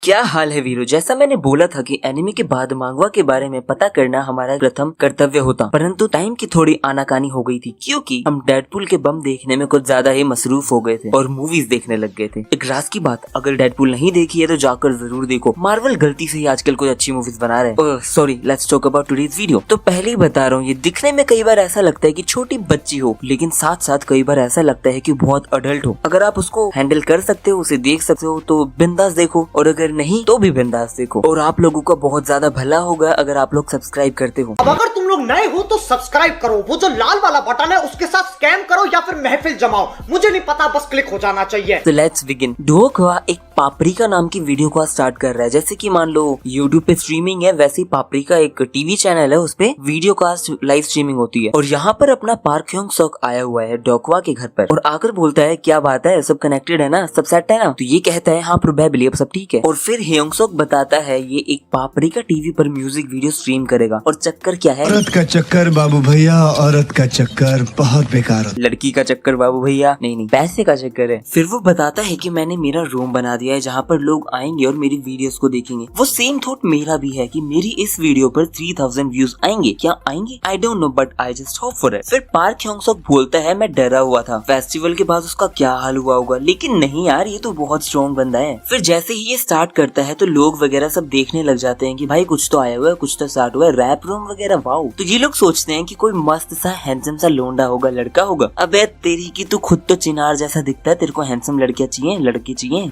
क्या हाल है वीरो। जैसा मैंने बोला था कि एनिमे के बाद मांगवा के बारे में पता करना हमारा प्रथम कर्तव्य होता, परंतु टाइम की थोड़ी आनाकानी हो गई थी क्योंकि हम डेडपुल के बम देखने में कुछ ज्यादा ही मसरूफ हो गए थे और मूवीज देखने लग गए थे। एक राज की बात, अगर डेडपुल नहीं देखी है तो जाकर जरूर देखो। मार्वल गलती से ही आजकल कुछ अच्छी मूवीज बना रहे हैं। Sorry, let's talk about today's video. तो पहले ही बता रहा हूँ, ये दिखने में कई बार ऐसा लगता है कि छोटी बच्ची हो, लेकिन साथ साथ कई बार ऐसा लगता है कि बहुत अडल्ट हो। अगर आप उसको हैंडल कर सकते हो, उसे देख सकते हो तो बिंदास देखो, और अगर नहीं तो भी बिंदास देखो। और आप लोगों का बहुत ज्यादा भला होगा अगर आप लोग सब्सक्राइब करते हो। अब अगर तुम लोग नए हो तो सब्सक्राइब करो, वो जो लाल वाला बटन है उसके साथ स्कैम करो या फिर महफिल जमाओ, मुझे नहीं पता, बस क्लिक हो जाना चाहिए। तो लेट्स बिगिन। डुओक्वा एक पापरिका नाम की वीडियो को स्टार्ट कर रहा है। जैसे कि मान लो YouTube पे स्ट्रीमिंग है, वैसे ही पापरिका एक टीवी चैनल है, उस पे वीडियो कास्ट लाइव स्ट्रीमिंग होती है। और यहाँ पर अपना पार्क ह्योंग सॉक आया हुआ है डोक्वा के घर पर और आकर बोलता है क्या बात है, सब कनेक्टेड है ना, सब सेट है ना। तो ये कहता है हाँ प्रोबेबली, अब सब ठीक है। और फिर ह्योंग सॉक बताता है ये एक पापरिका टीवी पर म्यूजिक वीडियो स्ट्रीम करेगा। और चक्कर क्या है? औरत का चक्कर बाबू भैया, औरत का चक्कर बहुत बेकार। लड़की का चक्कर बाबू भैया नहीं, पैसे का चक्कर है। फिर वो बताता है कि मैंने मेरा रूम बना दिया है जहाँ पर लोग आएंगे और मेरी वीडियोस को देखेंगे। वो सेम थॉट मेरा भी है कि मेरी इस वीडियो पर 3000 व्यूज आएंगे। क्या आएंगे? I don't know, but I just hope for it. फिर पार्क ह्योंग सॉक बोलता है मैं डरा हुआ था, फेस्टिवल के बाद उसका क्या हाल हुआ होगा, लेकिन नहीं यार, ये तो बहुत स्ट्रॉन्ग बंदा है। फिर जैसे ही ये स्टार्ट करता है तो लोग वगैरह सब देखने लग जाते हैं कि भाई कुछ तो आया हुआ है, कुछ तो स्टार्ट हुआ है, रैप रूम वगैरह, वाओ। तो ये लोग सोचते हैं कि कोई मस्त सा हैंडसम सा लोंडा होगा, लड़का होगा। अबे तेरी की तू खुद तो चिनार जैसा दिखता है, तेरे को हैंडसम लड़कियां चाहिए, लड़के चाहिए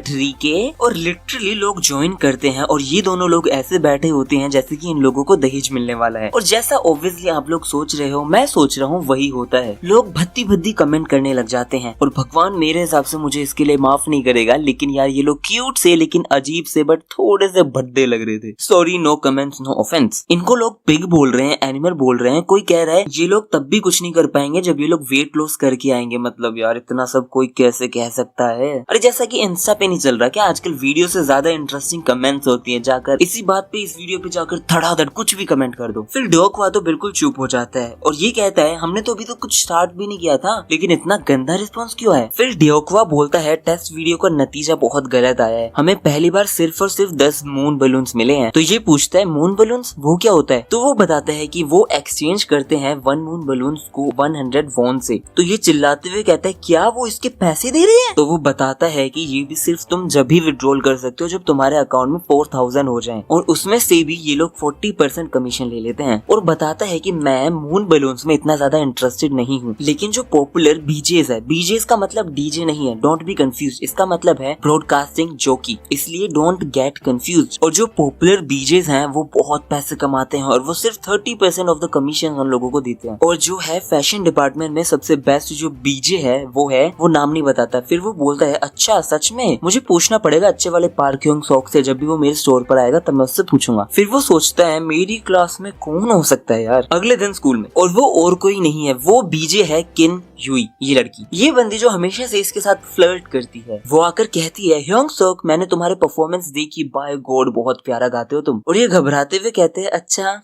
तरीके। और लिटरली लोग ज्वाइन करते हैं और ये दोनों लोग ऐसे बैठे होते हैं जैसे कि इन लोगों को दहेज मिलने वाला है। और जैसा ऑब्वियसली आप लोग सोच रहे हो, मैं सोच रहा हूँ, वही होता है। लोग भद्दी भद्दी कमेंट करने लग जाते हैं और भगवान मेरे हिसाब से मुझे इसके लिए माफ नहीं करेगा, लेकिन यार ये लोग क्यूट से लेकिन अजीब से बट थोड़े से भद्दे लग रहे थे। Sorry, no comments, no offence. इनको लोग पिग बोल रहे हैं, एनिमल बोल रहे हैं। कोई कह रहा है ये लोग तब भी कुछ नहीं कर पाएंगे जब ये लोग वेट लॉस करके आएंगे। मतलब यार इतना सब कोई कैसे कह सकता है? अरे जैसा कि इंस्टा पे नहीं चल रहा क्या आजकल, वीडियो से ज्यादा इंटरेस्टिंग कमेंट्स होती हैं, जाकर इसी बात पे इस वीडियो पे जाकर धड़ाधड़ कुछ भी कमेंट कर दो। फिर डोक्वा तो बिल्कुल चुप हो जाता है और ये कहता है हमने तो अभी तो कुछ स्टार्ट भी नहीं किया था, लेकिन इतना गंदा रिस्पांस क्यों है? फिर डोक्वा बोलता है टेस्ट वीडियो का नतीजा बहुत गलत आया है, हमें पहली बार सिर्फ और सिर्फ 10 मून बलून्स मिले हैं। तो ये पूछता है मून बलून्स वो क्या होता है? तो वो बताता है कि वो एक्सचेंज करते हैं 1 मून बलून्स को 100 वॉन से। तो ये चिल्लाते हुए कहता है क्या वो इसके पैसे दे रहे हैं? तो वो बताता है कि ये भी सिर्फ तुम जब भी विड्रॉल कर सकते हो जब तुम्हारे अकाउंट में 4000 हो जाएं, और उसमें से भी ये लोग 40% कमीशन ले लेते हैं। और बताता है कि मैं मून बलून्स में इतना ज्यादा इंटरेस्टेड नहीं हूँ, लेकिन जो पॉपुलर बीजेस है, बीजेस का मतलब डीजे नहीं है, डोंट बी कंफ्यूज, इसका मतलब है ब्रॉडकास्टिंग जॉकी, इसलिए डोंट गेट कंफ्यूज। और जो पॉपुलर बीजेस हैं वो बहुत पैसे कमाते हैं और वो सिर्फ 30% ऑफ द कमीशन हम लोगों को देते हैं। और जो है फैशन डिपार्टमेंट में सबसे बेस्ट जो बीजे है वो नाम नहीं बताता। फिर वो बोलता है अच्छा सच में, मुझे पूछना पड़ेगा अच्छे वाले पार्क ह्योंग सॉक से, जब भी वो मेरे स्टोर पर आएगा तब मैं उससे पूछूंगा। फिर वो सोचता है मेरी क्लास में कौन हो सकता है यार। अगले दिन स्कूल में, और वो और कोई नहीं है, वो बीजे है किन यूई, ये लड़की, ये बंदी जो हमेशा से इसके साथ फ्लर्ट करती है। वो आकर कहती है ह्योंग सॉक मैंने तुम्हारे परफॉर्मेंस देखी, बाय गॉड बहुत प्यारा गाते हो तुम। और ये घबराते हुए कहते हैं अच्छा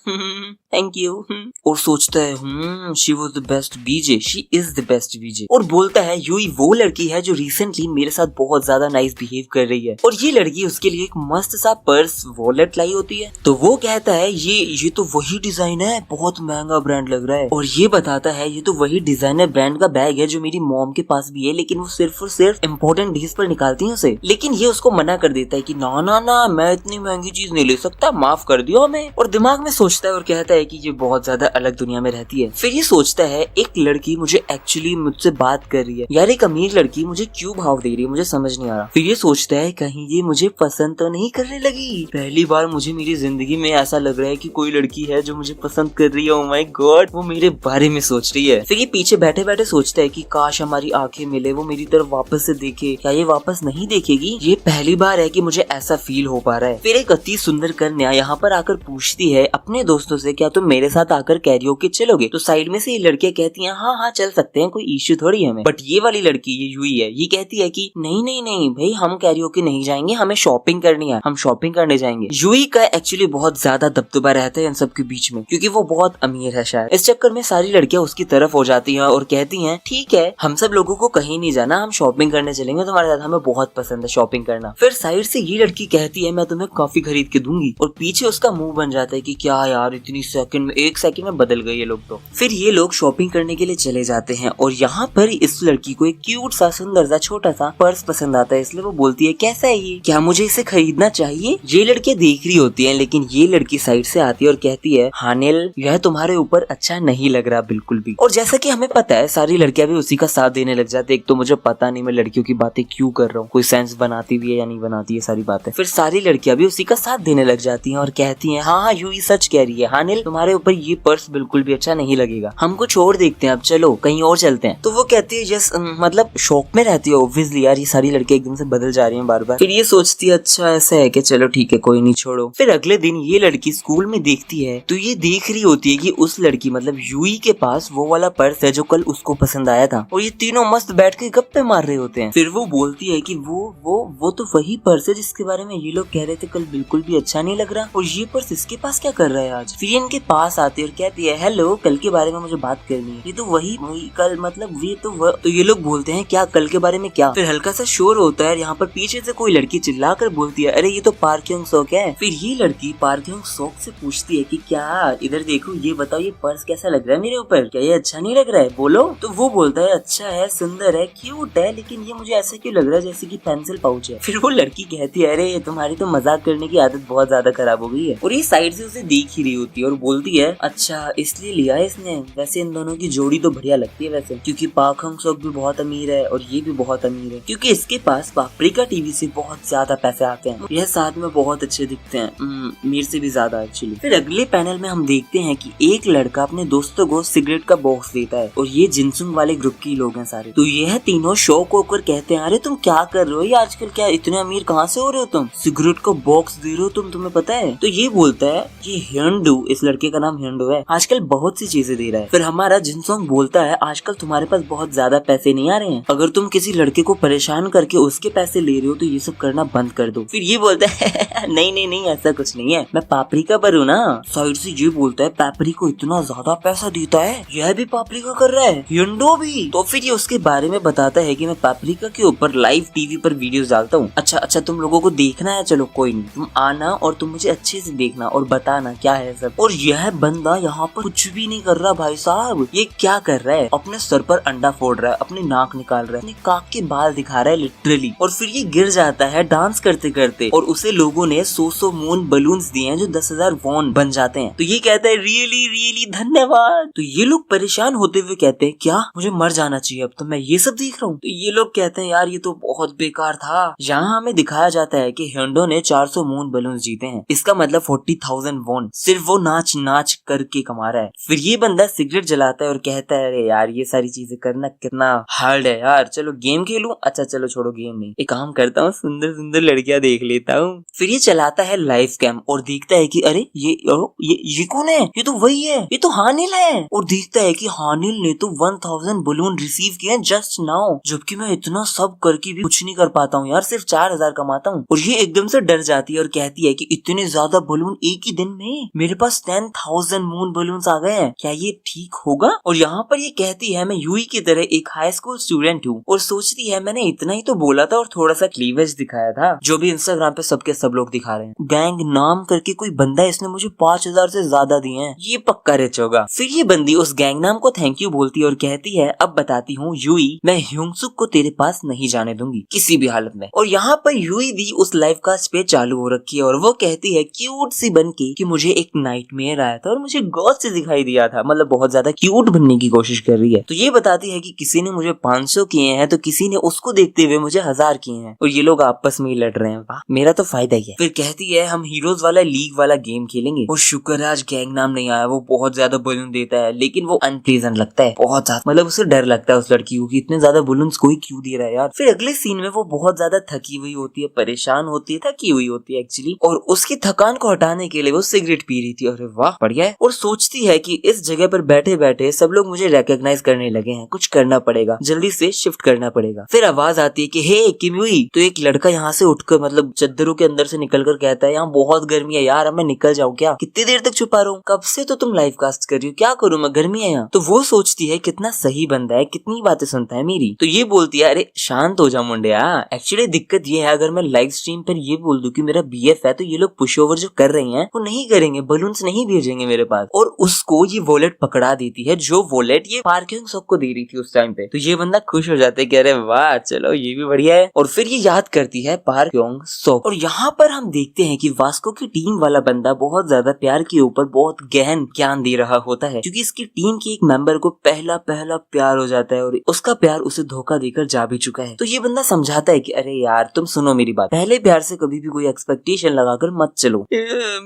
थैंक यू। और सोचता है she was the best BJ, she is the best BJ. और बोलता है यूई वो लड़की है जो रिसेंटली मेरे साथ बहुत ज्यादा नाइस बिहेव कर रही है, और ये लड़की उसके लिए एक मस्त सा पर्स वॉलेट लाई होती है। तो वो कहता है ये तो वही डिजाइन है, बहुत महंगा ब्रांड लग रहा है। और ये बताता है ये तो वही डिजाइनर ब्रांड का बैग है जो मेरी मॉम के पास भी है, लेकिन वो सिर्फ और सिर्फ इम्पोर्टेंट डील्स पर निकालती है उसे। लेकिन ये उसको मना कर देता है कि ना ना ना, मैं इतनी महंगी चीज नहीं ले सकता, माफ कर दियो हमें। और दिमाग में सोचता है और कहता है कि ये बहुत ज्यादा अलग दुनिया में रहती है। फिर ये सोचता है एक लड़की मुझे एक्चुअली मुझसे बात कर रही है यार, एक अमीर लड़की मुझे क्यों भाव दे रही है, मुझे समझ नहीं आ रहा। फिर ये सोचता है कहीं ये मुझे पसंद तो नहीं करने लगी। पहली बार मुझे मेरी जिंदगी में ऐसा लग रहा है कि कोई लड़की है जो मुझे पसंद कर रही है। ओह माय गॉड, वो मेरे बारे में सोच रही है। फिर ये पीछे बैठे बैठे सोचता है कि काश हमारी आंखें मिले, वो मेरी तरफ वापस से देखे। क्या ये वापस नहीं देखेगी? ये पहली बार है कि मुझे ऐसा फील हो पा रहा है। फिर एक अति सुंदर कन्या यहाँ पर आकर पूछती है अपने दोस्तों से क्या तुम मेरे साथ आकर कैरियोके चलोगे? तो साइड में से ये लड़कियां कहती हैं हाँ हाँ चल सकते हैं, कोई इश्यू थोड़ी है हमें। बट ये वाली लड़की ये यूई है, ये कहती है कि नहीं नहीं नहीं भाई, हम कैरियोके नहीं जाएंगे, हमें शॉपिंग करनी है, हम शॉपिंग करने जाएंगे। यूई का एक्चुअली बहुत ज्यादा दबदबा रहता है इन सब के बीच में, क्योंकि वो बहुत अमीर है शायद। इस चक्कर में सारी लड़कियां उसकी तरफ हो जाती हैं और कहती हैं ठीक है, हम सब लोगों को कहीं नहीं जाना, हम शॉपिंग करने चलेंगे तुम्हारे साथ, हमें बहुत पसंद है शॉपिंग करना। फिर साइड से ये लड़की कहती है मैं तुम्हें कॉफी खरीद के दूंगी, और पीछे उसका मुंह बन जाता है कि क्या यार इतनी सेकंड में, 1 सेकंड में बदल गए ये लोग तो। फिर ये लोग शॉपिंग करने के लिए चले जाते हैं और यहाँ पर इस लड़की को एक क्यूट सा सुंदर सा छोटा सा पर्स पसंद आता है, इसलिए वो बोलती है कैसा है ये, क्या मुझे इसे खरीदना चाहिए। ये लड़कियां देख रही होती हैं, लेकिन ये लड़की साइड से आती है और कहती है हानिल यह तुम्हारे ऊपर अच्छा नहीं लग रहा बिल्कुल भी। और जैसा कि हमें पता है सारी लड़कियां भी उसी का साथ देने लग जाती है। एक तो मुझे पता नहीं मैं लड़कियों की बातें क्यों कर रहा हूँ, कोई सेंस बनाती भी है या नहीं बनाती है सारी बातें। फिर सारी लड़कियां भी उसी का साथ देने लग जाती हैं और कहती हैं हाँ यूई सच कह रही है, हानिल तुम्हारे ऊपर ये पर्स बिल्कुल भी अच्छा नहीं लगेगा, हमको छोड़ देखते हैं, अब चलो कहीं और चलते हैं। तो वो कहती है यस, मतलब शौक में रहती है ऑब्वियसली यार, ये सारी लड़कियां एकदम से बदल जा रही हैं बार बार। फिर ये सोचती है अच्छा ऐसा है कि चलो ठीक है कोई नहीं छोड़ो। फिर अगले दिन ये लड़की स्कूल में देखती है तो ये देख रही होती है कि उस लड़की मतलब यूई के पास वो वाला पर्स है जो कल उसको पसंद आया था, और ये तीनों मस्त बैठ के गप्पे मार रहे होते हैं। फिर वो बोलती है कि वो तो वही पर्स है जिसके बारे में ये लोग कह रहे थे कल बिल्कुल भी अच्छा नहीं लग रहा, और ये पर्स इसके पास क्या कर रहा है आज। फिर इनके पास आती है और कहती है हेलो कल के बारे में मुझे बात करनी है, ये तो वही कल मतलब ये तो ये लोग बोलते हैं क्या कल के बारे में क्या। फिर हल्का सा शोर होता है, यहाँ पर पीछे से कोई लड़की चिल्ला कर बोलती है अरे ये तो पार्क यंग सॉक है। फिर ये लड़की पार्क यंग सॉक से पूछती है कि क्या इधर देखो, ये बताओ ये पर्स कैसा लग रहा है मेरे ऊपर, क्या ये अच्छा नहीं लग रहा है बोलो। तो वो बोलता है अच्छा है, सुंदर है, क्यूट है, लेकिन ये मुझे ऐसा क्यों लग रहा है जैसे कि पेंसिल पाउच है। फिर वो लड़की कहती है अरे तुम्हारी तो मजाक करने की आदत बहुत ज्यादा खराब हो गई है, और ये साइड से उसे देख ही रही होती है और बोलती है अच्छा इसलिए लिया है इसने, वैसे इन दोनों की जोड़ी तो बढ़िया लगती है वैसे, क्योंकि पार्क यंग सॉक भी बहुत अमीर है और ये भी बहुत अमीर है, क्योंकि इसके पास पापरिका टीवी से बहुत ज्यादा पैसे आते हैं, यह साथ में बहुत अच्छे दिखते हैं, मेरे से भी ज्यादा एक्चुअली। फिर अगले पैनल में हम देखते हैं कि एक लड़का अपने दोस्तों को सिगरेट का बॉक्स देता है, और ये जिनसुंग वाले ग्रुप के लोग हैं सारे। तो यह तीनों शौक होकर कहते हैं अरे तुम क्या कर रहे हो, ये आजकल क्या इतने अमीर कहाँ से हो रहे हो तुम, सिगरेट का बॉक्स दे रहे हो तुम, तुम्हें पता है। तो ये बोलता है ये हिंडू, इस लड़के का नाम हिंडू है, आजकल बहुत सी चीजें दे रहा है। फिर हमारा जिनसुंग बोलता है आजकल तुम्हारे पास बहुत ज्यादा पैसे नहीं आ रहे हैं, अगर तुम किसी लड़के को परेशान करके उसके पैसे ले रहे हो तो ये सब करना बंद कर दो। फिर ये बोलता है नहीं ऐसा कुछ नहीं है, मैं पापरिका पर हूँ ना। साइड से ये बोलता है पापरी को इतना ज्यादा पैसा देता है, यह भी पापरिका कर रहा है, हिंडो भी। तो फिर ये उसके बारे में बताता है कि मैं पापरिका के ऊपर लाइव टीवी पर वीडियोस डालता हूँ। अच्छा तुम लोगों को देखना है, चलो कोई नहीं, तुम आना और तुम मुझे अच्छे से देखना और बताना क्या है सब। और यह बंदा यहाँ पर कुछ भी नहीं कर रहा भाई साहब, ये क्या कर रहा है, अपने सर पर अंडा फोड़ रहा है, अपनी नाक निकाल रहा है, अपने काक के बाल दिखा रहा है लिटरली, और फिर ये गिर जाता है डांस करते करते, और उसे लोगों ने 100 मून बलून्स दिए हैं जो 10,000 वॉन बन जाते हैं। तो ये कहता है रियली धन्यवाद। तो ये लोग परेशान होते हुए कहते हैं क्या मुझे मर जाना चाहिए, अब तो मैं ये सब देख रहा हूँ। तो ये लोग कहते हैं यार ये तो बहुत बेकार था। यहाँ हमें दिखाया जाता है कि हिंडो ने 400 मून बलून्स जीते हैं, इसका मतलब 40,000 वॉन सिर्फ वो नाच करके कमा रहा है। फिर ये बंदा सिगरेट जलाता है और कहता है अरे यार ये सारी चीजें करना कितना हार्ड है यार, चलो गेम खेलूं। अच्छा चलो छोड़ो गेम नहीं, एक काम करता हूँ, सुंदर लड़कियां देख लेता हूँ। फिर ये चलाता है लाइव कैम और देखता है कि अरे ये कौन है, ये तो वही है, ये तो हानिल है। और देखता है कि हानिल ने तो 1000 बलून रिसीव किए हैं जस्ट नाउ, जबकि मैं इतना सब करके भी कुछ नहीं कर पाता हूँ यार, सिर्फ 4000 कमाता हूँ। और ये एकदम से डर जाती है और कहती है कि इतने ज्यादा बलून एक ही दिन में, मेरे पास 10,000 मून बलून आ गए हैं, क्या ये ठीक होगा। और यहाँ पर ये कहती है मैं यूई की तरह एक हाई स्कूल स्टूडेंट हूँ, और सोचती है मैंने इतना ही तो बोला था और थोड़ा सा क्लीवेज दिखाया था, जो भी इंस्टाग्राम पे सब लोग दिखा रहे हैं। गैंग नाम करके कोई बंदा, इसने मुझे 5000 से ज्यादा दिए हैं, ये पक्का रिच होगा। फिर ये बंदी उस गैंग नाम को थैंक यू बोलती है और कहती है अब बताती हूँ यूई, मैं ह्योंगसुक को तेरे पास नहीं जाने दूंगी किसी भी हालत में। और यहाँ पर यूई भी उस लाइव कास्ट पे चालू हो रखी है और वो कहती है क्यूट सी बन के कि मुझे एक नाइटमेयर आया था और मुझे गॉड से दिखाई दिया था, मतलब बहुत ज्यादा क्यूट बनने की कोशिश कर रही है। तो ये बताती है कि किसी ने मुझे 500 किए हैं तो किसी ने उसको देखते हुए मुझे 1000 किए हैं, और ये लोग आपस में ही लड़ रहे हैं, वाह मेरा तो फायदा ही है। फिर कहती है हम हीरोज वाला लीग वाला गेम खेलेंगे। और शुक्र है आज गैंग नाम नहीं आया, वो बहुत ज्यादा बलून देता है, लेकिन वो अनप्लीजेंट लगता है बहुत ज्यादा, मतलब उसे डर लगता है उस लड़की को कि इतने ज्यादा बलून्स कोई क्यों दे रहा है यार। फिर अगले सीन में वो बहुत ज्यादा थकी हुई होती है, परेशान होती है, थकी हुई होती है एक्चुअली, और उसकी थकान को हटाने के लिए वो सिगरेट पी रही थी। अरे वाह बढ़िया है। और सोचती है कि इस जगह पर बैठे बैठे सब लोग मुझे रिकॉग्नाइज करने लगे हैं, कुछ करना पड़ेगा, जल्दी से शिफ्ट करना पड़ेगा। फिर आवाज आती है कि हे गर्मी हुई तो एक लड़का यहाँ से उठकर मतलब चद्दरों के अंदर से निकलकर कहता है यहाँ बहुत गर्मी है यार, अब मैं निकल जाऊँ क्या? कितनी देर तक छुपा रहूं? कब से तो तुम लाइव कास्ट कर रही हो, क्या करूं मैं, गर्मी है यहाँ। तो वो सोचती है कितना सही बंदा है, कितनी बातें सुनता है मेरी। तो ये बोलती है अरे शांत हो जा मुंडिया, एक्चुअली दिक्कत ये है अगर मैं लाइव स्ट्रीम पर ये बोल दूं कि मेरा बीएफ है तो ये लोग पुश ओवर जो कर रहे हैं वो नहीं करेंगे, बलून्स नहीं भेजेंगे मेरे पास। और उसको ये वॉलेट पकड़ा देती है जो वॉलेट ये पार्क ह्योंग सोक को दे रही थी उस टाइम पे। तो ये बंदा खुश हो जाता है कि अरे वाह चलो ये भी बढ़िया है। और फिर ये याद करती है पार्क ह्योंग सोक। और यहाँ पर हम देखते हैं कि वास्को की टीम वाला बंदा बहुत ज्यादा प्यार के ऊपर बहुत गहन ज्ञान दे रहा होता है क्योंकि इसकी टीम के एक मेंबर को पहला प्यार हो जाता है और उसका प्यार उसे धोखा देकर जा भी चुका है। तो ये बंदा समझाता है कि अरे यार तुम सुनो मेरी बात, पहले प्यार से कभी भी कोई एक्सपेक्टेशन लगाकर मत चलो।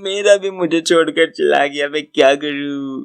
मेरा भी मुझे छोड़कर चला गया, मैं क्या करूं?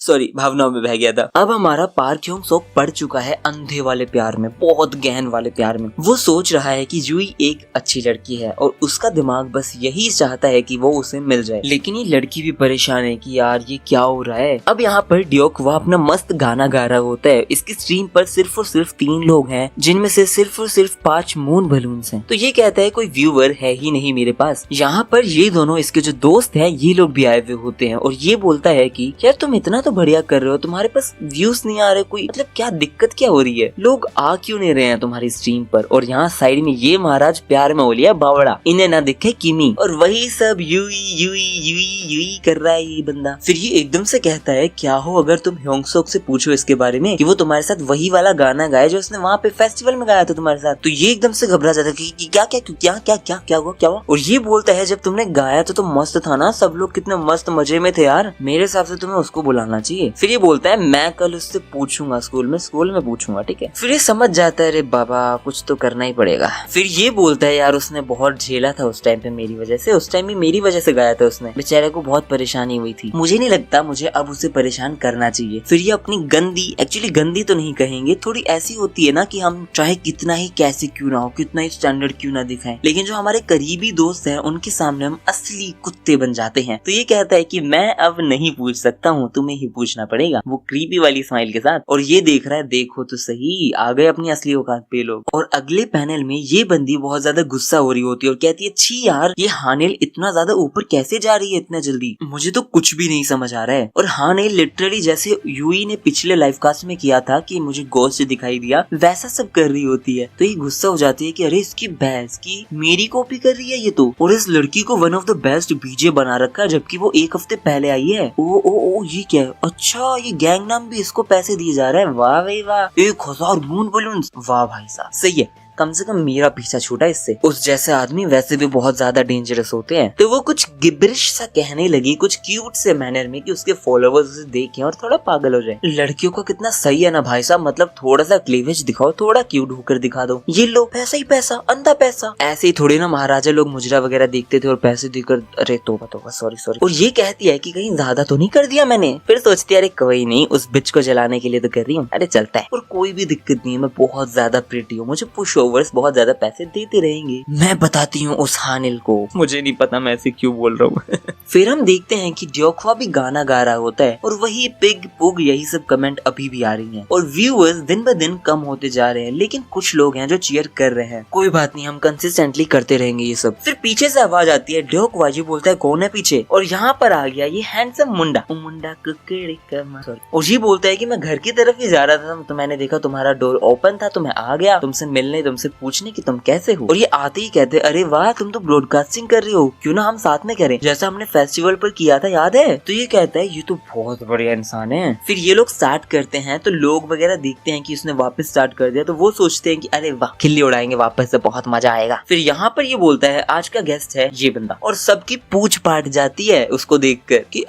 सॉरी, भावनाओं में बह गया था। अब हमारा पार्क ह्योंग सोक पड़ चुका है अंधे वाले प्यार में, बहुत गहन वाले प्यार में। वो सोच रहा है कि यूई एक अच्छी लड़की है और उसका दिमाग बस यही चाहता है कि वो उसे मिल जाए, लेकिन ये लड़की भी परेशान है कि यार ये क्या हो रहा है। अब यहाँ पर ड्योक वह अपना मस्त गाना गा रहा होता है। इसकी स्ट्रीम पर सिर्फ और सिर्फ 3 लोग हैं जिनमें से सिर्फ और सिर्फ 5 मून बलून्स हैं। तो ये कहता है कोई व्यूअर है ही नहीं मेरे पास। यहाँ पर ये दोनों इसके जो दोस्त हैं ये लोग भी आए हुए होते हैं और ये बोलता है कि यार तुम इतना तो बढ़िया कर रहे हो, तुम्हारे पास व्यूज नहीं आ रहे, कोई मतलब क्या दिक्कत क्या हो रही है, लोग आ क्यों नहीं रहे हैं तुम्हारी स्ट्रीम पर। और यहाँ साइड में ये महाराज प्यार में हो लिया बावड़ा, इन्हें ना दिखे किमी, और वही सब यूई यूई यूई यूई कर रहा है ये बंदा। फिर ये एकदम से कहता है क्या हो अगर तुम ह्योंग सोक से पूछो इसके बारे में कि वो तुम्हारे साथ वही वाला गाना गाए जो उसने वहाँ पे फेस्टिवल में गाया था तुम्हारे साथ। तो ये एकदम से घबरा जाता है कि क्या क्या क्या क्या क्या क्या हुआ क्या हुआ। और ये बोलता है जब तुमने गाया तो मस्त था ना, सब लोग कितने मस्त मजे में थे यार, मेरे हिसाब से तुम्हें उसको बुलाना चाहिए। फिर ये बोलता है मैं कल उससे पूछूंगा, स्कूल में पूछूंगा, ठीक है। फिर ये समझ जाता है अरे बाबा कुछ तो करना ही पड़ेगा। फिर ये बोलता है यार उसने बहुत झेला था उस टाइम पे मेरी वजह से, उस टाइम भी मेरी वजह से गाया था उसने, बेचारे को बहुत परेशानी हुई थी, मुझे नहीं लगता मुझे अब उसे परेशान करना चाहिए। फिर ये अपनी गंदी, एक्चुअली गंदी तो नहीं कहेंगे, थोड़ी ऐसी होती है ना कि हम चाहे कितना ही कैसे क्यों ना हो, कितना ही स्टैंडर्ड क्यों ना दिखाएं, लेकिन जो हमारे करीबी दोस्त हैं उनके सामने हम असली कुत्ते बन जाते हैं। तो ये कहता है कि मैं अब नहीं पूछ सकता हूँ, तुम्हें ही पूछना पड़ेगा, वो क्रीपी वाली स्माइल के साथ। और ये देख रहा है देखो तो सही, आ गए अपनी असली औकात पे लोग। और अगले पैनल में ये बंदी बहुत ज्यादा गुस्सा हो रही होती है और कहती है छी यार ये हानेल इतना ज्यादा ऊपर कैसे जा रही है इतना जल्दी, मुझे तो कुछ भी नहीं समझ आ रहा है। और हानेल लिटरली जैसे यूई ने पिछले लाइव कास्ट में किया था कि मुझे गोस्ट दिखाई दिया, वैसा सब कर रही होती है। तो ये गुस्सा हो जाती है कि अरे इसकी भैंस की मेरी कॉपी कर रही है ये तो, और इस लड़की को वन ऑफ द बेस्ट बीजे बना रखा है जबकि वो 1 हफ्ते पहले आई है। ओ ये क्या है, अच्छा ये गैंग नाम भी इसको पैसे दिए जा रहे हैं, वाह भाई वाह, 1000 मून बलून्स, वाह भाई साहब सही है, कम से कम मेरा पीछा छूटा इससे। उस जैसे आदमी वैसे भी बहुत ज्यादा डेंजरस होते हैं। तो वो कुछ गिब्रिश सा कहने लगी कुछ क्यूट से मैनर में कि उसके फॉलोवर्स उसे देखें और थोड़ा पागल हो जाए। लड़कियों को कितना सही है ना भाई साहब, मतलब थोड़ा सा क्लीवेज दिखाओ, थोड़ा क्यूट होकर दिखा दो, ये लो पैसा ही पैसा, अंधा पैसा। ऐसे ही थोड़ी ना महाराजा लोग मुजरा वगैरह देखते थे और पैसे देकर, अरे तोबा सॉरी। और ये कहती है कि कहीं ज्यादा तो नहीं कर दिया मैंने। फिर सोचती है अरे कोई नहीं, उस बिच को जलाने के लिए तो कर रही हूँ, अरे चलता है, और कोई भी दिक्कत नहीं है, मैं बहुत ज्यादा प्रिटी हूँ, मुझे पुश ओवर्स बहुत ज्यादा पैसे देते रहेंगे। मैं बताती हूँ उस हानिल को, मुझे नहीं पता मैं ऐसे क्यों बोल रहा हूँ। फिर हम देखते हैं कि ड्योकवा भी गाना गा रहा होता है और वही पिग पुग यही सब कमेंट अभी भी आ रही हैं और व्यूअर्स दिन ब दिन कम होते जा रहे हैं, लेकिन कुछ लोग हैं जो चीयर कर रहे हैं। कोई बात नहीं, हम कंसिस्टेंटली करते रहेंगे ये सब। फिर पीछे से आवाज आती है, ड्योकवा जी बोलता है कौन है पीछे, और यहाँ पर आ गया ये हैंडसम मुंडा और ये बोलता है कि मैं घर की तरफ ही जा रहा था तो मैंने देखा तुम्हारा डोर ओपन था तो मैं आ गया तुमसे मिलने, तुमसे पूछने की तुम कैसे हो। और ये आते ही कहते अरे वाह तुम तो ब्रॉडकास्टिंग कर रही हो, क्यों ना हम साथ में करें जैसा हमने फेस्टिवल पर किया था, याद है। तो ये कहता है ये तो बहुत बढ़िया इंसान है। फिर ये लोग स्टार्ट करते हैं तो लोग वगैरह देखते हैं कि उसने वापस स्टार्ट कर दिया तो वो सोचते हैं कि अरे वाह खिल्ली उड़ाएंगे वापस से, बहुत मजा आएगा। फिर यहाँ पर ये बोलता है आज का गेस्ट है ये बंदा, और सबकी पूछ पाट जाती है उसको देखकर कि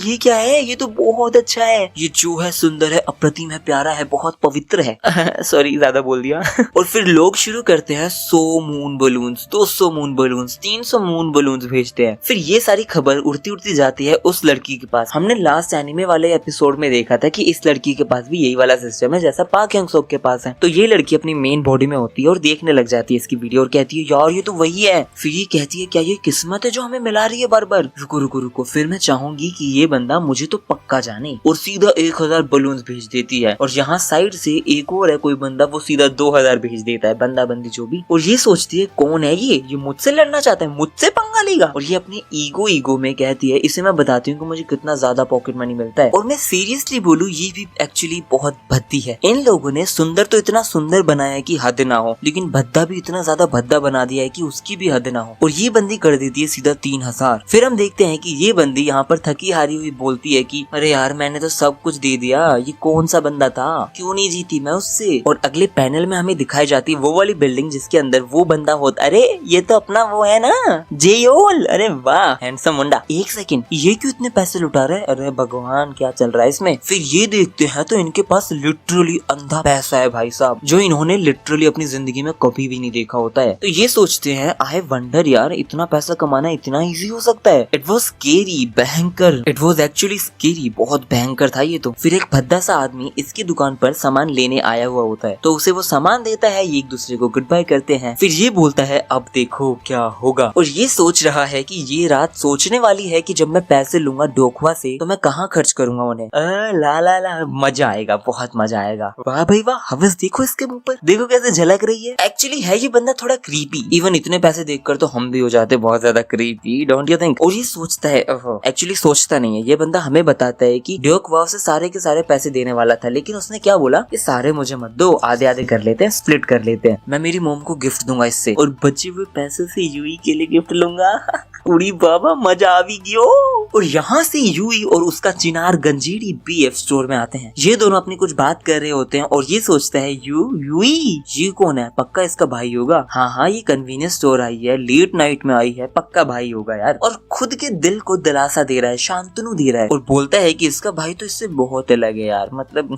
ये क्या है, ये तो बहुत अच्छा है, ये जो है सुंदर है, अप्रतिम है, प्यारा है, बहुत पवित्र है। सॉरी ज्यादा बोल दिया। और फिर लोग शुरू करते हैं 100 moon balloons, 200 moon balloons, 300 moon balloons भेजते हैं। फिर ये सारी खबर उड़ती जाती है उस लड़की के पास। हमने लास्ट एनिमे वाले एपिसोड में देखा था कि इस लड़की के पास भी यही वाला सिस्टम है जैसा पार्क ह्योंग सोक के पास है। तो ये लड़की अपनी मेन बॉडी में होती है और देखने लग जाती है इसकी वीडियो और कहती है यार ये तो वही है। फिर ये कहती है क्या ये किस्मत है जो हमें मिला रही है बार बार। रुको फिर मैं चाहूंगी कि ये बंदा मुझे तो पक्का जाने, और सीधा 1000 बलून्स भेज देती है। और यहाँ साइड से एक और है कोई बंदा, वो सीधा 2000 भेज देता रहता है, बंदा बंदी जो भी। और ये सोचती है कौन है ये मुझसे लड़ना चाहता है, मुझसे पंगा लेगा। और ये अपनी ईगो में कहती है इसे मैं बताती हूँ कि मुझे कितना ज्यादा पॉकेट मनी मिलता है। और मैं सीरियसली बोलूँ ये भी एक्चुअली बहुत भद्दी है। इन लोगों ने सुंदर तो इतना सुंदर बनाया है कि हद ना हो, लेकिन भद्दा भी इतना ज्यादा भद्दा बना दिया है कि उसकी भी हद ना हो। और ये बंदी कर देती है सीधा 3000। फिर हम देखते हैं कि ये बंदी यहाँ पर थकी हारी हुई बोलती है कि अरे यार मैंने तो सब कुछ दे दिया, ये कौन सा बंदा था, क्यों नहीं जीती मैं उससे। और अगले पैनल में हमें दिखाई जाती है वो वाली बिल्डिंग जिसके अंदर वो बंदा होता। अरे ये तो अपना वो है ना जेयोल, अरे वाह हैंडसम मुंडा। एक सेकंड, ये क्यों इतने पैसे लुटा रहा है, अरे भगवान क्या चल रहा है इसमें। फिर ये देखते हैं तो इनके पास लिटरली अंधा पैसा है भाई साहब, जो इन्होंने लिटरली अपनी जिंदगी में कभी भी नहीं देखा होता है। तो ये सोचते हैं आई वंडर यार इतना पैसा कमाना इतना इजी हो सकता है। इट वॉज स्केरी, भयंकर, इट वॉज एक्चुअली स्केरी, बहुत भयंकर था ये तो। फिर एक भद्दा सा आदमी इसकी दुकान पर सामान लेने आया हुआ होता है, तो उसे वो सामान देता है, ये एक दूसरे को गुड बाय करते हैं। फिर ये बोलता है अब देखो क्या होगा। और ये सोच रहा है कि ये रात सोचने वाली है कि जब मैं पैसे लूंगा डोखवा से तो मैं कहाँ खर्च करूंगा उन्हें। ला ला ला मजा आएगा, बहुत मजा आएगा। वाह भाई वाह, हवस देखो इसके मुंह पर, देखो कैसे झलक रही है। एक्चुअली है ये बंदा थोड़ा क्रीपी, इवन इतने पैसे देखकर तो हम भी हो जाते बहुत ज्यादा क्रीपी, डोंट यू थिंक। और ये सोचता है, एक्चुअली सोचता नहीं है, ये बंदा हमें बताता है कि ड्यूक वाव से सारे के सारे पैसे देने वाला था, लेकिन उसने क्या बोला कि सारे मुझे मत दो, आधे आधे कर लेते हैं, स्प्लिट कर लेते हैं, मैं मेरी मोम को गिफ्ट दूंगा इससे, और बचे हुए पैसे से यूई के लिए गिफ्ट लूंगा। उड़ी बाबा मजा आ भी गयो। और यहाँ से यूई और उसका चिनार गंजीरी बीएफ स्टोर में आते हैं। ये दोनों अपनी कुछ बात कर रहे होते हैं और ये सोचता है यूई ये कौन है, पक्का इसका भाई होगा। हाँ ये कन्वीनियंस स्टोर आई है, लेट नाइट में आई है, पक्का भाई होगा यार। और खुद के दिल को दिलासा दे रहा है, शांतनु दे रहा है, और बोलता है कि इसका भाई तो इससे बहुत अलग है यार, मतलब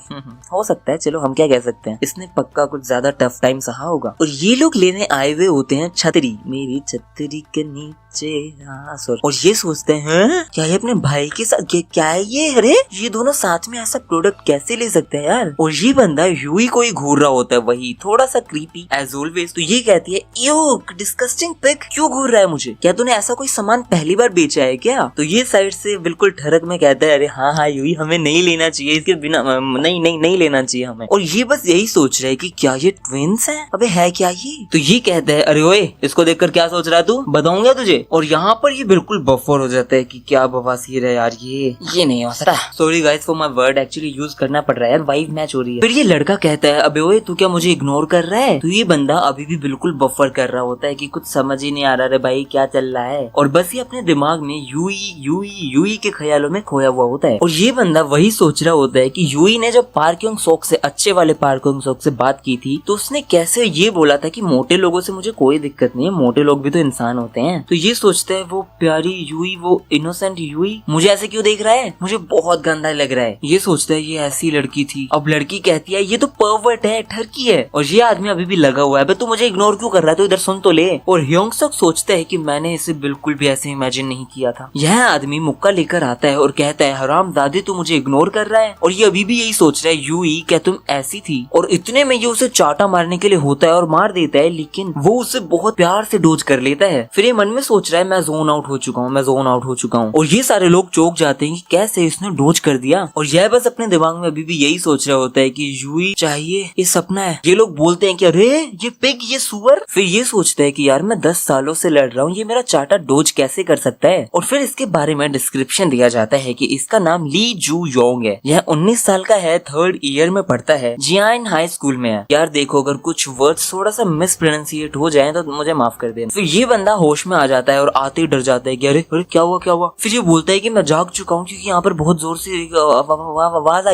हो सकता है, चलो हम क्या कह सकते हैं, इसने पक्का कुछ ज्यादा टफ टाइम सहा होगा। और ये लोग लेने आए हुए होते हैं छतरी, मेरी छतरी के नीचे। और ये सोचते हैं क्या ये अपने भाई के साथ क्या है ये, अरे ये दोनों साथ में ऐसा प्रोडक्ट कैसे ले सकते हैं यार। और ये बंदा यूई को ही घूर रहा होता है, वही थोड़ा सा क्रीपी एज ऑलवेज। तो ये कहती है यूक डिस्गस्टिंग पिग, क्यों घूर रहा है मुझे, क्या तूने ऐसा कोई सामान पहली बार बेचा है क्या। तो ये साइड से बिल्कुल ठरक में कहता है अरे हाँ यूई हमें नहीं लेना चाहिए, इसके बिना नहीं लेना चाहिए हमें। और ये बस यही सोच रहा है कि क्या ये ट्विंस है, अबे है क्या ये। तो ये कहता है अरे ओए इसको देखकर क्या सोच रहा है तू, बताऊंगा तुझे। और यहाँ पर ये बिल्कुल बफर हो जाता है कि क्या बवासीर है यार, ये नहीं हो सकता। Sorry guys for my word, actually use करना पड़ रहा है यार, वाइब मैच हो रही है। फिर ये लड़का कहता है अबे ओए तू क्या मुझे इग्नोर कर रहा है। तो ये बंदा अभी भी बिल्कुल बफर कर रहा होता है कि कुछ समझ ही नहीं आ रहा रे भाई क्या चल रहा है, और बस ये अपने दिमाग में यूई के ख्यालों में खोया हुआ होता है। और ये बंदा वही सोच रहा होता है कि यूई ने जब पार्किंग सॉक से, अच्छे वाले पार्किंग सॉक से बात की थी, तो उसने कैसे ये बोला था कि मोटे लोगों से मुझे कोई दिक्कत नहीं है, मोटे लोग भी तो इंसान होते हैं। तो ये सोचता है वो प्यारी यूई, वो इनोसेंट यूई मुझे ऐसे क्यों देख रहा है, मुझे बहुत गंदा लग रहा है। ये सोचता है ये ऐसी लड़की थी। अब लड़की कहती है ये तो परवर्ट है, ठरकी है। और ये आदमी अभी भी लगा हुआ है, तू मुझे इग्नोर क्यों कर रहा है, तो इधर सुन तो ले। और ह्योंग सक सोचता है कि मैंने इसे बिल्कुल भी ऐसे इमेजिन नहीं किया था। यह आदमी मुक्का लेकर आता है और कहता है हरामजादे तू मुझे इग्नोर कर रहा है। और ये अभी भी यही सोच रहा है यूई क्या तुम ऐसी थी। और इतने में ये उसे चाटा मारने के लिए होता है और मार देता है, लेकिन वो उसे बहुत प्यार से डोज कर लेता है। फिर ये मन में सोच रहा है मैं जोन आउट हो चुका हूँ, मैं जोन आउट हो चुका हूँ। और ये सारे लोग चौंक जाते हैं कि कैसे इसने डोज कर दिया। और यह बस अपने दिमाग में अभी भी यही सोच रहा होता है कि यूई चाहिए, ये सपना है। ये लोग बोलते हैं कि अरे ये पिग, ये सुअर। फिर ये सोचता है कि यार मैं 10 सालों से लड़ रहा हूँ, ये मेरा चाटा डोज कैसे कर सकता है। और फिर इसके बारे में डिस्क्रिप्शन दिया जाता है कि इसका नाम ली जू योंग है, यह 19 साल का है, 3rd ईयर में पढ़ता है, जियान हाई स्कूल में है। यार देखो अगर कुछ वर्ड्स थोड़ा सा मिस प्रोनाउंसिएट हो जाए तो मुझे माफ कर देना। फिर ये बंदा होश में आ जाता है और आते ही डर जाता है कि अरे क्या हुआ। फिर ये बोलता है कि मैं जाग चुका हूँ क्योंकि यहाँ पर बहुत जोर से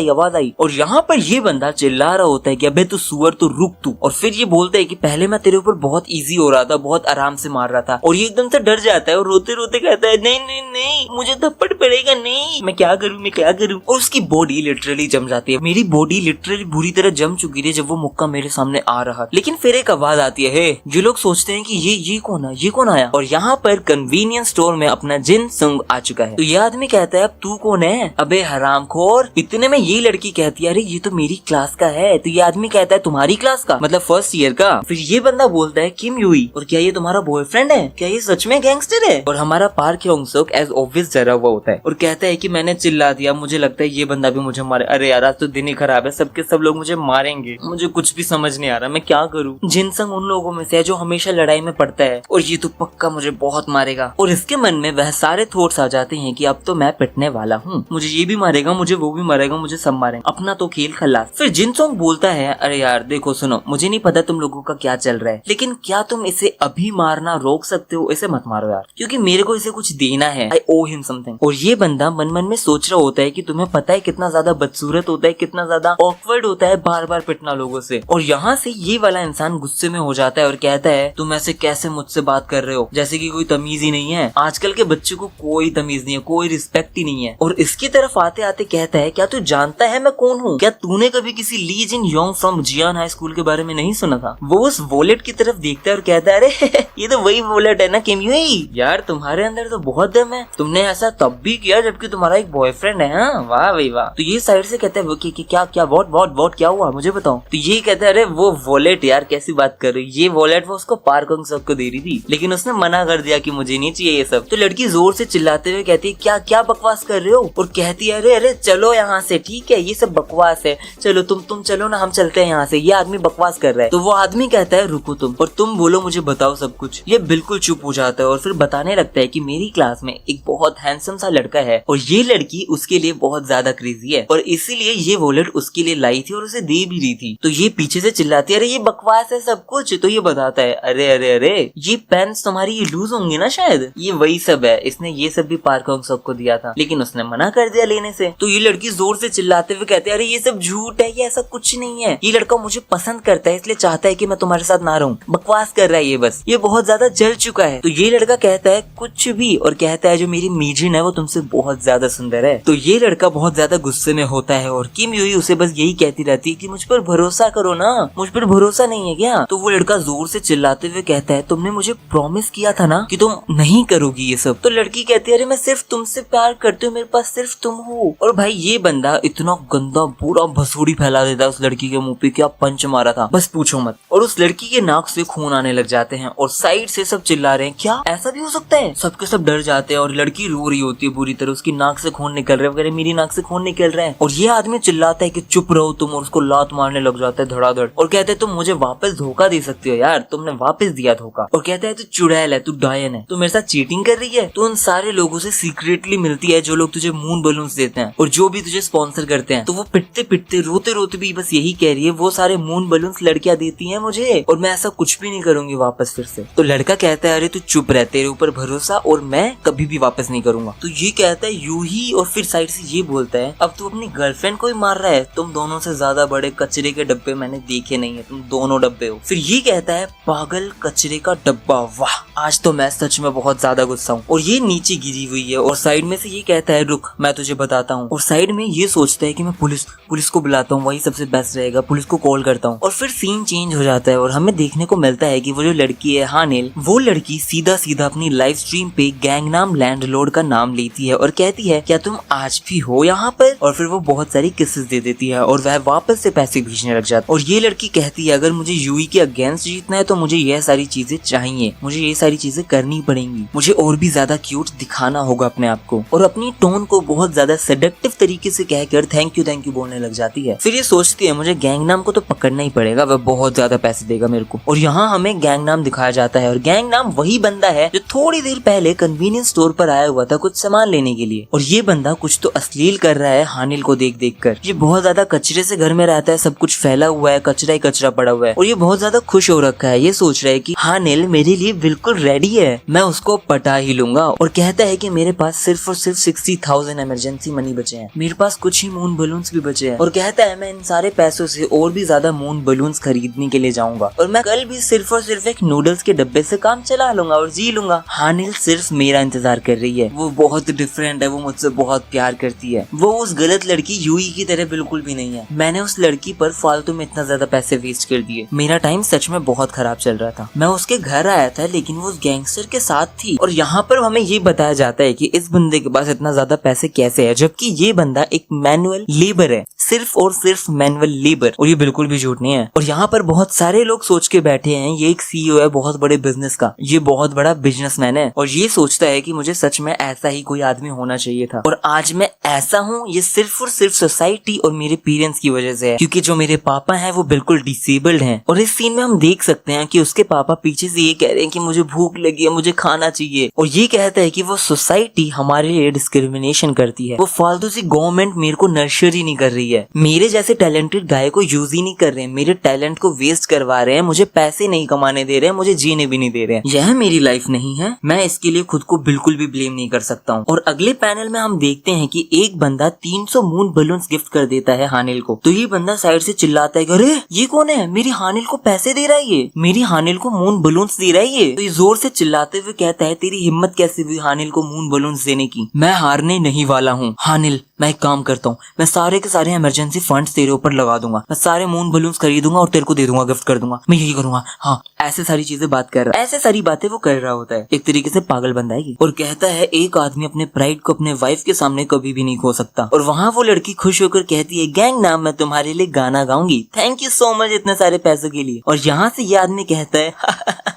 आवाज आई। और यहाँ पर ये बंदा चिल्ला रहा होता है कि अबे तू सुअर, तू रुक तू। और फिर ये बोलता है कि पहले मैं तेरे ऊपर बहुत इजी हो रहा था, बहुत आराम से मार रहा था। और ये एकदम से डर जाता है और रोते रोते कहता है नहीं मुझे थप्पड़ पड़ेगा, नहीं मैं क्या करूँ। और उसकी बॉडी लिटरली जम जाती है। मेरी बॉडी लिटरली बुरी तरह जम चुकी थी जब वो मुक्का मेरे सामने आ रहा। लेकिन फिर एक आवाज आती है, ये लोग सोचते हैं कि ये कौन है, ये कौन आया। और यहाँ पर कन्वीनियंस स्टोर में अपना जिन संग आ चुका है। तो ये आदमी कहता है अब तू कौन है? अबे हरामखोर। इतने में ये लड़की कहती है अरे ये तो मेरी क्लास का है। तो ये आदमी कहता है तुम्हारी क्लास का मतलब फर्स्ट ईयर का। फिर ये बंदा बोलता है किम यूई, और क्या ये तुम्हारा बॉयफ्रेंड है? क्या ये सच में गैंगस्टर है? और हमारा पार्क ह्योंग-सuk एज ऑब्वियस डरा हुआ होता है और कहता है कि मैंने चिल्ला दिया, मुझे लगता है ये बंदा भी मुझे मारे। अरे यार आज तो दिन ही खराब है, सबके सब लोग मुझे मारेंगे, मुझे कुछ भी समझ नहीं आ रहा, मैं क्या करूँ। जिनसंग उन लोगों में से है जो हमेशा लड़ाई में पड़ता है और ये तो पक्का मुझे बहुत मारेगा। और इसके मन में वह सारे थॉट्स आ जाते हैं कि अब तो मैं पिटने वाला हूँ, मुझे ये भी मारेगा, मुझे वो भी मारेगा, मुझे सब मारेंगे, अपना तो खेल खल्लास। फिर जिनसंग बोलता है अरे यार देखो सुनो, मुझे नहीं पता तुम लोगों का क्या चल रहा है, लेकिन क्या तुम इसे अभी मारना रोक सकते हो? इसे मत मारो यार, क्योंकि मेरे को इसे कुछ देना है, आई ओ हिम समथिंग। और ये बंदा मन मन में सोच रहा होता है कि तुम्हें पता है कितना ज्यादा बदसूरत होता है, कितना ज्यादा ऑकवर्ड होता है बार बार पिटना लोगों से। और यहाँ से ये वाला इंसान गुस्से में हो जाता है और कहता है तुम ऐसे कैसे मुझसे बात कर रहे हो, जैसे कि कोई तमीज ही नहीं है। आजकल के बच्चे को कोई तमीज नहीं है, कोई रिस्पेक्ट ही नहीं है। और इसकी तरफ आते आते कहता है क्या तू जानता है मैं कौन हूँ? क्या तूने कभी किसी Lee Jin Yong from Jian high school के बारे में नहीं सुना था? वो उस वॉलेट की तरफ देखता है और कहता है अरे ये तो वही वॉलेट है ना किम यूई, यार तुम्हारे अंदर तो बहुत दम है, तुमने ऐसा तब भी किया जबकि तुम्हारा एक बॉयफ्रेंड है। हाँ वाह भाई वाह। तो ये साइड से कहता है वो क्या वॉट क्या हुआ मुझे बताओ। तो ये कहता है अरे वो वॉलेट यार कैसी बात कर रही, ये वॉलेट वो उसको पार्क ह्योंग-सuk को दे रही थी, लेकिन उसने मना कर दिया कि मुझे नहीं चाहिए ये सब। तो लड़की जोर से चिल्लाते हुए कहती है क्या क्या बकवास कर रहे हो? और कहती है अरे चलो यहाँ से, ठीक है ये सब बकवास है, चलो तुम चलो ना, हम चलते हैं यहाँ से, ये आदमी बकवास कर रहा है। तो वो आदमी कहता है रुको तुम, और तुम बोलो मुझे बताओ सब कुछ। ये बिल्कुल चुप हो जाता है और फिर बताने लगता है कि मेरी क्लास में एक बहुत हैंडसम सा लड़का है और ये लड़की उसके लिए बहुत ज्यादा क्रेजी है और इसीलिए ये वॉलेट उसके लिए लाई थी और उसे दे भी रही थी। तो ये पीछे से चिल्लाती है अरे ये बकवास है सब कुछ। तो ये बताता है अरे ये पेन्स तुम्हारी ये लूज होंगी ना शायद, ये वही सब है, इसने ये सब भी पार्क ह्योंग-सuk को दिया था लेकिन उसने मना कर दिया लेने से। तो ये लड़की जोर से चिल्लाते हुए कहती है अरे ये सब झूठ है, ये ऐसा कुछ नहीं है, ये लड़का मुझे पसंद करता है इसलिए चाहता है कि मैं तुम्हारे साथ ना रहूं, बकवास कर रहा है ये, बस ये बहुत ज्यादा जल चुका है। तो ये लड़का कहता है कुछ भी और कहता है जो मेरी मीजिन है वो तुमसे बहुत ज्यादा सुंदर है। तो ये लड़का बहुत ज्यादा गुस्से में होता है और किम यूई उसे बस यही कहती रहती है कि मुझ पर भरोसा करो ना, मुझ पर भरोसा नहीं है क्या? तो वो लड़का जोर से चिल्लाते हुए कहता है तुमने मुझे प्रॉमिस किया था ना कि तुम नहीं करोगी ये सब। तो लड़की कहती है अरे मैं सिर्फ तुमसे प्यार करती हूँ, मेरे पास सिर्फ तुम हो। और भाई ये बंदा इतना गंदा पूरा भसूड़ी फैला देता है उस लड़की के मुंह पे, क्या पंच मारा था बस पूछो मत। और उस लड़की के नाक से खून आने लग जाते हैं और साइड से सब चिल्ला रहे हैं क्या ऐसा भी हो सकता है? सबके सब डर जाते हैं और लड़की रो रही होती है बुरी तरह, उसकी नाक से खून निकल रहा है, मेरी नाक से खून निकल रहा है। और ये आदमी चिल्लाता है कि चुप रहो तुम, और उसको लात मारने लग जाता है धड़ाधड़ और कहते हैं तुम मुझे वापस धोखा दे सकती हो यार, तुमने वापस दिया धोखा। और कहता है तू चुड़ैल है, तू डायन है, तू मेरे साथ चीटिंग कर रही है। तो उन सारे लोगों से सीक्रेटली मिलती है जो लोग तुझे मून बलून्स देते हैं और जो भी तुझे स्पॉन्सर करते हैं। तो वो पिटते पिटते रोते रोते भी बस यही कह रही है वो सारे मून बलून्स लड़कियां देती हैं मुझे और मैं ऐसा कुछ भी नहीं करूंगी वापस फिर से। तो लड़का कहता है अरे तू चुप रह, तेरे ऊपर भरोसा और मैं कभी भी वापस नहीं करूंगा। तो ये कहता है यू ही, और फिर साइड से ये बोलता है अब तू अपनी गर्लफ्रेंड को ही मार रहा है, तुम दोनों से ज्यादा बड़े कचरे के डब्बे मैंने देखे नहीं है, तुम दोनों डब्बे हो। फिर ये कहता है पागल कचरे का डब्बा, वाह आज तो मैं सच में बहुत ज्यादा गुस्सा हूँ। और ये नीचे गिरी हुई है और साइड में से ये कहता है रुक मैं तुझे बताता हूँ। और साइड में ये सोचता है कि मैं पुलिस को बुलाता हूँ, वही सबसे बेस्ट रहेगा, पुलिस को कॉल करता हूँ। और फिर सीन चेंज हो जाता है और हमें देखने को मिलता है कि वो जो लड़की है हानिल, वो लड़की सीधा सीधा अपनी लाइव स्ट्रीम पे गैंगनाम लैंडलॉर्ड का नाम लेती है और कहती है क्या तुम आज भी हो यहाँ पर? और फिर वो बहुत सारी किसेस दे देती है और वह वापस से पैसे भेजने लग जाता है। और ये लड़की कहती है अगर मुझे यूई के अगेंस्ट जीतना है तो मुझे ये सारी चीजें चाहिए, मुझे ये सारी चीजें करनी पड़ेंगी, मुझे और भी ज्यादा क्यूट दिखाना होगा अपने आप को। और अपनी टोन को बहुत ज्यादा सेडक्टिव तरीके से कहकर थैंक यू बोलने लग जाती है। फिर ये सोचती है मुझे गैंगनाम को तो पकड़ना ही पड़ेगा, वह बहुत ज्यादा पैसे देगा मेरे को। और यहाँ हमें गैंगनाम दिखाया जाता है और गैंगनाम वही बंदा है जो थोड़ी देर पहले कन्वीनियंस स्टोर पर आया हुआ था कुछ सामान लेने के लिए। और ये बंदा कुछ तो अश्लील कर रहा है हानिल को देख देख कर। ये बहुत ज्यादा कचरे से घर में रहता है, सब कुछ फैला हुआ है, कचरा ही कचरा पड़ा हुआ है और ये बहुत ज्यादा खुश हो रखा है। ये सोच रहा है कि हानिल मेरे लिए बिल्कुल रेडी है, मैं उसको पटा ही लूंगा। और कहता है कि मेरे पास सिर्फ और सिर्फ 60,000 इमरजेंसी मनी बचे हैं, मेरे पास कुछ ही मून बलून्स भी बचे हैं। और कहता है मैं इन सारे पैसों से और भी ज्यादा मून बलून्स खरीदने के लिए जाऊंगा और मैं कल भी सिर्फ और सिर्फ एक नूडल्स के डब्बे से काम चला लूंगा और जी लूंगा। हानिल सिर्फ मेरा इंतजार कर रही है, वो बहुत डिफरेंट है, वो मुझसे बहुत प्यार करती है, वो उस गलत लड़की यूई की तरह बिल्कुल भी नहीं है। मैंने उस लड़की पर फालतू में इतना ज्यादा पैसे वेस्ट कर दिए, मेरा टाइम सच में बहुत खराब चल रहा था। मैं उसके घर आया था लेकिन वो उस गैंगस्टर के साथ साथ थी। और यहाँ पर हमें ये बताया जाता है कि इस बंदे के पास इतना ज्यादा पैसे कैसे है, जबकि ये बंदा एक मैनुअल लेबर है, सिर्फ और सिर्फ मैनुअल लेबर। और ये बिल्कुल भी झूठ नहीं है। और यहाँ पर बहुत सारे लोग सोच के बैठे हैं ये एक CEO है बहुत बड़े बिजनेस का, ये बहुत बड़ा बिजनेसमैन है और ये सोचता है कि मुझे सच में ऐसा ही कोई आदमी होना चाहिए था। और आज मैं ऐसा हूँ ये सिर्फ और सिर्फ सोसाइटी और मेरे पेरेंट्स की वजह से है, क्योंकि जो मेरे पापा हैं वो बिल्कुल डिसेबल्ड हैं। और इस सीन में हम देख सकते हैं कि उसके पापा पीछे से ये कह रहे हैं कि मुझे भूख लगी है, मुझे खाना चाहिए। और ये कहता है कि वो सोसाइटी हमारे लिए डिस्क्रिमिनेशन करती है, वो फालतू सी गवर्नमेंट मेरे को नर्सरी नहीं कर रही है, मेरे जैसे टैलेंटेड गाय को यूज ही नहीं कर रहे हैं, मेरे टैलेंट को वेस्ट करवा रहे हैं, मुझे पैसे नहीं कमाने दे रहे हैं, मुझे जीने भी नहीं दे रहे हैं। यह मेरी लाइफ नहीं है, मैं इसके लिए खुद को बिल्कुल भी ब्लेम नहीं कर सकता हूँ। और अगले पैनल में हम देखते हैं कि एक बंदा 300 मून बलून्स गिफ्ट कर देता है हानिल को। तो ये बंदा साइड से चिल्लाता है, अरे ये कौन है, मेरी हानिल को पैसे दे रहा है, ये मेरी हानिल को मून बलून्स दे रहा है ये। तो ये जोर से चिल्लाते हुए कहता है, तेरी हिम्मत कैसे हुई हानिल को मून बलून्स देने की, मैं हारने नहीं वाला हूँ। हानिल मैं एक काम करता हूँ, मैं सारे के सारे इमरजेंसी फंड्स तेरे ऊपर लगा दूंगा, मैं सारे मून बलून्स खरीदूंगा और तेरे को दे दूंगा, गिफ्ट कर दूंगा, मैं यही करूंगा। हाँ, ऐसे सारी चीजें बात कर रहा है, ऐसे सारी बातें वो कर रहा होता है। एक तरीके से पागल बंदा है ये। और कहता है एक आदमी अपने प्राइड को अपने वाइफ के सामने कभी भी नहीं खो सकता। और वहाँ वो लड़की खुश होकर कहती है, गैंग नाम मैं तुम्हारे लिए गाना गाऊंगी, थैंक यू सो मच इतने सारे पैसों के लिए। और यहाँ से ये आदमी कहता है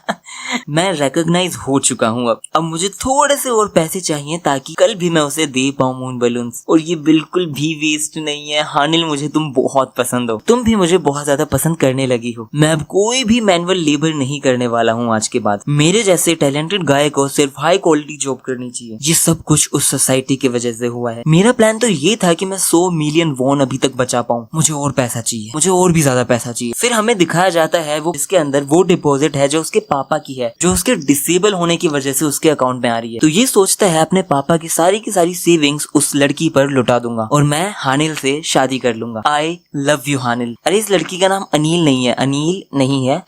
मैं रिकॉग्नाइज हो चुका हूँ, अब मुझे थोड़े से और पैसे चाहिए ताकि कल भी मैं उसे दे पाऊँ मून बलून्स। और ये बिल्कुल भी वेस्ट नहीं है। हानिल मुझे तुम बहुत पसंद हो, तुम भी मुझे बहुत ज्यादा पसंद करने लगी हो। मैं अब कोई भी मैनुअल लेबर नहीं करने वाला हूँ आज के बाद। मेरे जैसे टैलेंटेड गाय को सिर्फ हाई क्वालिटी जॉब करनी चाहिए। ये सब कुछ उस सोसाइटी की वजह से हुआ है। मेरा प्लान तो ये था कि मैं 100 मिलियन वॉन अभी तक बचा पाऊँ। मुझे और पैसा चाहिए, मुझे और भी ज्यादा पैसा चाहिए। फिर हमें दिखाया जाता है वो इसके अंदर वो डिपॉजिट है जो उसके पापा की है, जो उसके डिसेबल होने की वजह से उसके अकाउंट में आ रही है। तो ये सोचता है अपने पापा की सारी सेविंग्स उस लड़की पर लुटा दूंगा और मैं हानिल से शादी कर लूंगा। I love you Hanil. अरे इस लड़की का नाम अनिल नहीं है, अनिल नहीं है,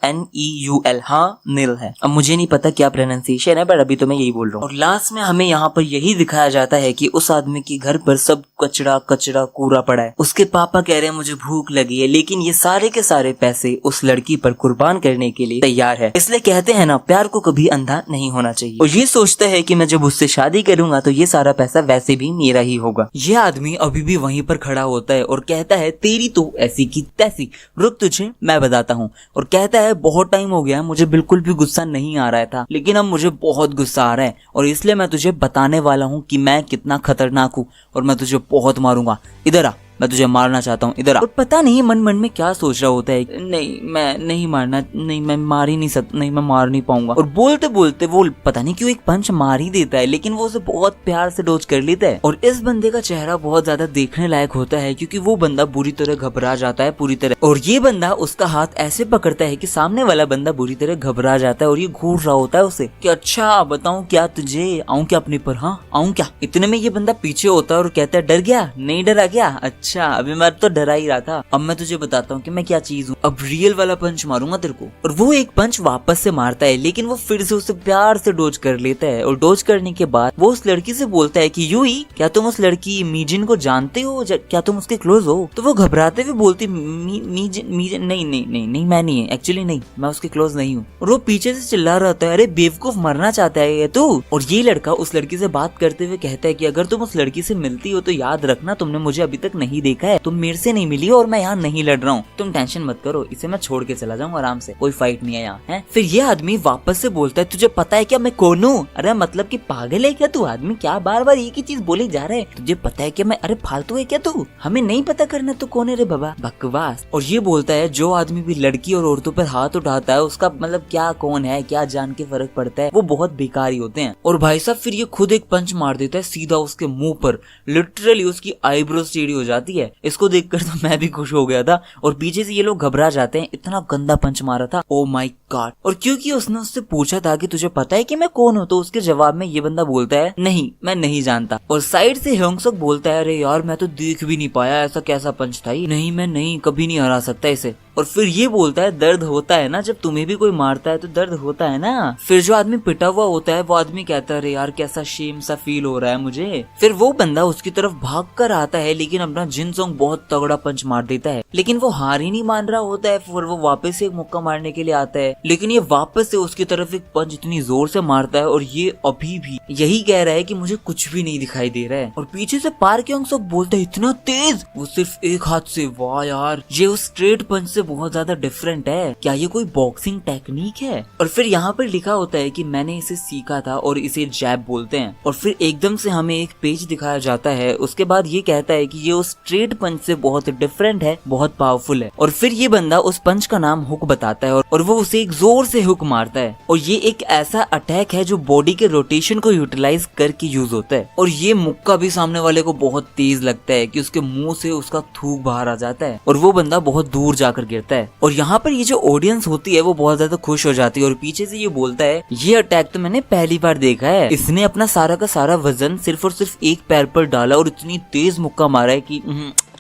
HANEUL, हाँ निल है। अब मुझे नहीं पता क्या प्रोनाउंसिएशन है, पर अभी तो मैं यही बोल रहा हूँ। और लास्ट में हमें यहाँ पर यही दिखाया जाता है कि उस आदमी के घर पर सब कचरा कचरा कूड़ा पड़ा है। उसके पापा कह रहे हैं मुझे भूख लगी है, लेकिन ये सारे के सारे पैसे उस लड़की पर कुर्बान करने के लिए तैयार है। इसलिए कहते हैं ना, प्यार को कभी अंधा नहीं होना चाहिए। और ये सोचता है कि मैं जब उससे शादी करूंगा तो ये सारा पैसा वैसे भी मेरा ही होगा। ये आदमी अभी भी वहीं पर खड़ा होता है और कहता है तेरी तो ऐसी की तैसी, रुक तुझे मैं बताता हूँ। और कहता है बहुत टाइम हो गया, मुझे बिल्कुल भी गुस्सा नहीं आ रहा था, लेकिन अब मुझे बहुत गुस्सा आ रहा है और इसलिए मैं तुझे बताने वाला हूँ कि मैं कितना खतरनाक हूँ और मैं तुझे बहुत मारूंगा। इधर आ, मैं तुझे मारना चाहता हूँ, इधर आ। और पता नहीं मन मन में क्या सोच रहा होता है, नहीं मैं नहीं मारना, नहीं मैं मार ही नहीं सकता, नहीं मैं मार नहीं पाऊंगा। और बोलते बोलते वो पता नहीं क्यों एक पंच मार ही देता है, लेकिन वो उसे बहुत प्यार से डॉज कर लेता है। और इस बंदे का चेहरा बहुत ज्यादा देखने लायक होता है क्योंकि वो बंदा बुरी तरह घबरा जाता है पूरी तरह। और ये बंदा उसका हाथ ऐसे पकड़ता है कि सामने वाला बंदा बुरी तरह घबरा जाता है और ये घूर रहा होता है उसे कि अच्छा बताऊं क्या तुझे, आऊं क्या अपने पर, हाँ आऊं क्या। इतने में ये बंदा पीछे होता है और कहता है डर गया, नहीं डरा क्या, अच्छा अभी मैं तो डरा ही रहा था, अब मैं तुझे बताता हूँ कि मैं क्या चीज हूँ, अब रियल वाला पंच मारूंगा तेरे को। और वो एक पंच वापस से मारता है, लेकिन वो फिर से उसे प्यार से डोज कर लेता है। और डोज करने के बाद वो उस लड़की से बोलता है कि यूही क्या तुम उस लड़की मीजिन को जानते हो, क्या तुम उसके क्लोज हो। तो वो घबराते हुए बोलती मीजिन नहीं नहीं नहीं नहीं मैं नहीं, एक्चुअली नहीं, मैं उसके क्लोज नहीं हूँ। और वो पीछे से चिल्ला रहा था, अरे बेवकूफ मरना चाहता है ये तू। और ये लड़का उस लड़की से बात करते हुए कहता है कि अगर तुम उस लड़की से मिलती हो तो याद रखना तुमने मुझे अभी तक नहीं देखा है, तुम मेरे से नहीं मिली और मैं यहाँ नहीं लड़ रहा हूँ, तुम टेंशन मत करो, इसे मैं छोड़ के चला जाऊंगा आराम से, कोई फाइट नहीं है यहाँ है। फिर ये आदमी वापस से बोलता है तुझे पता है क्या मैं कौन हूँ। अरे मतलब कि पागल है क्या तू आदमी, क्या बार बार एक ही चीज बोले जा रहा है, तुझे पता है क्या मैं, अरे फालतू है क्या तू, हमें नहीं पता करना तू कौन है रे बाबा, बकवास। और ये बोलता है जो आदमी भी लड़की और औरतों पर हाथ उठाता है उसका मतलब क्या कौन है क्या जान के फर्क पड़ता है, वो बहुत बेकार ही होते हैं। और भाई साहब फिर ये खुद एक पंच मार देता है सीधा उसके मुंह पर, लिटरली उसकी आईब्रो टेढ़ी हो जाती है। इसको देखकर तो मैं भी खुश हो गया था और पीछे से ये लोग घबरा जाते हैं, इतना गंदा पंच मारा था, ओ माय गॉड। और क्योंकि उसने उससे पूछा था कि तुझे पता है कि मैं कौन हूँ, तो उसके जवाब में ये बंदा बोलता है नहीं मैं नहीं जानता। और साइड से ह्योंगसुक बोलता है अरे यार मैं तो देख भी नहीं पाया, ऐसा कैसा पंच था, नहीं मैं नहीं कभी नहीं हरा सकता इसे, और फिर ये बोलता है दर्द होता है ना, जब तुम्हें भी कोई मारता है तो दर्द होता है ना। फिर जो आदमी पिटा हुआ होता है वो आदमी कहता है अरे यार कैसा शेम सा फील हो रहा है मुझे। फिर वो बंदा उसकी तरफ भाग कर आता है, लेकिन अपना जिनसोंग बहुत तगड़ा पंच मार देता है, लेकिन वो हार ही नहीं मान रहा होता है। फिर वो वापस से एक मुक्का मारने के लिए आता है, लेकिन ये वापस से उसकी तरफ एक पंच इतनी जोर से मारता है और ये अभी भी यही कह रहा है कि मुझे कुछ भी नहीं दिखाई दे रहा है। और पीछे से पार्क यंग सब बोलता है इतना तेज, वो सिर्फ एक हाथ से। वाह यार, ये उस स्ट्रेट पंच से बहुत ज्यादा डिफरेंट है, क्या ये कोई बॉक्सिंग टेक्निक है? और फिर यहाँ पर लिखा होता है कि मैंने इसे सीखा था और इसे जैब बोलते हैं। और फिर एकदम से हमें एक पेज दिखाया जाता है, उसके बाद ये कहता है कि ये उस स्ट्रेट पंच से बहुत डिफरेंट है, बहुत पावरफुल है। और फिर ये बंदा उस पंच का नाम हुक बताता है और वो उसे एक जोर से हुक मारता है। और ये एक ऐसा अटैक है जो बॉडी के रोटेशन को यूटिलाइज करके यूज होता है। और ये मुक्का भी सामने वाले को बहुत तेज लगता है कि उसके मुंह से उसका थूक बाहर आ जाता है और वो बंदा बहुत दूर जाकर गिरता है। और यहाँ पर ये जो ऑडियंस होती है वो बहुत ज्यादा खुश हो जाती है और पीछे से ये बोलता है ये अटैक तो मैंने पहली बार देखा है, इसने अपना सारा का सारा वजन सिर्फ और सिर्फ एक पैर पर डाला और इतनी तेज मुक्का मारा है कि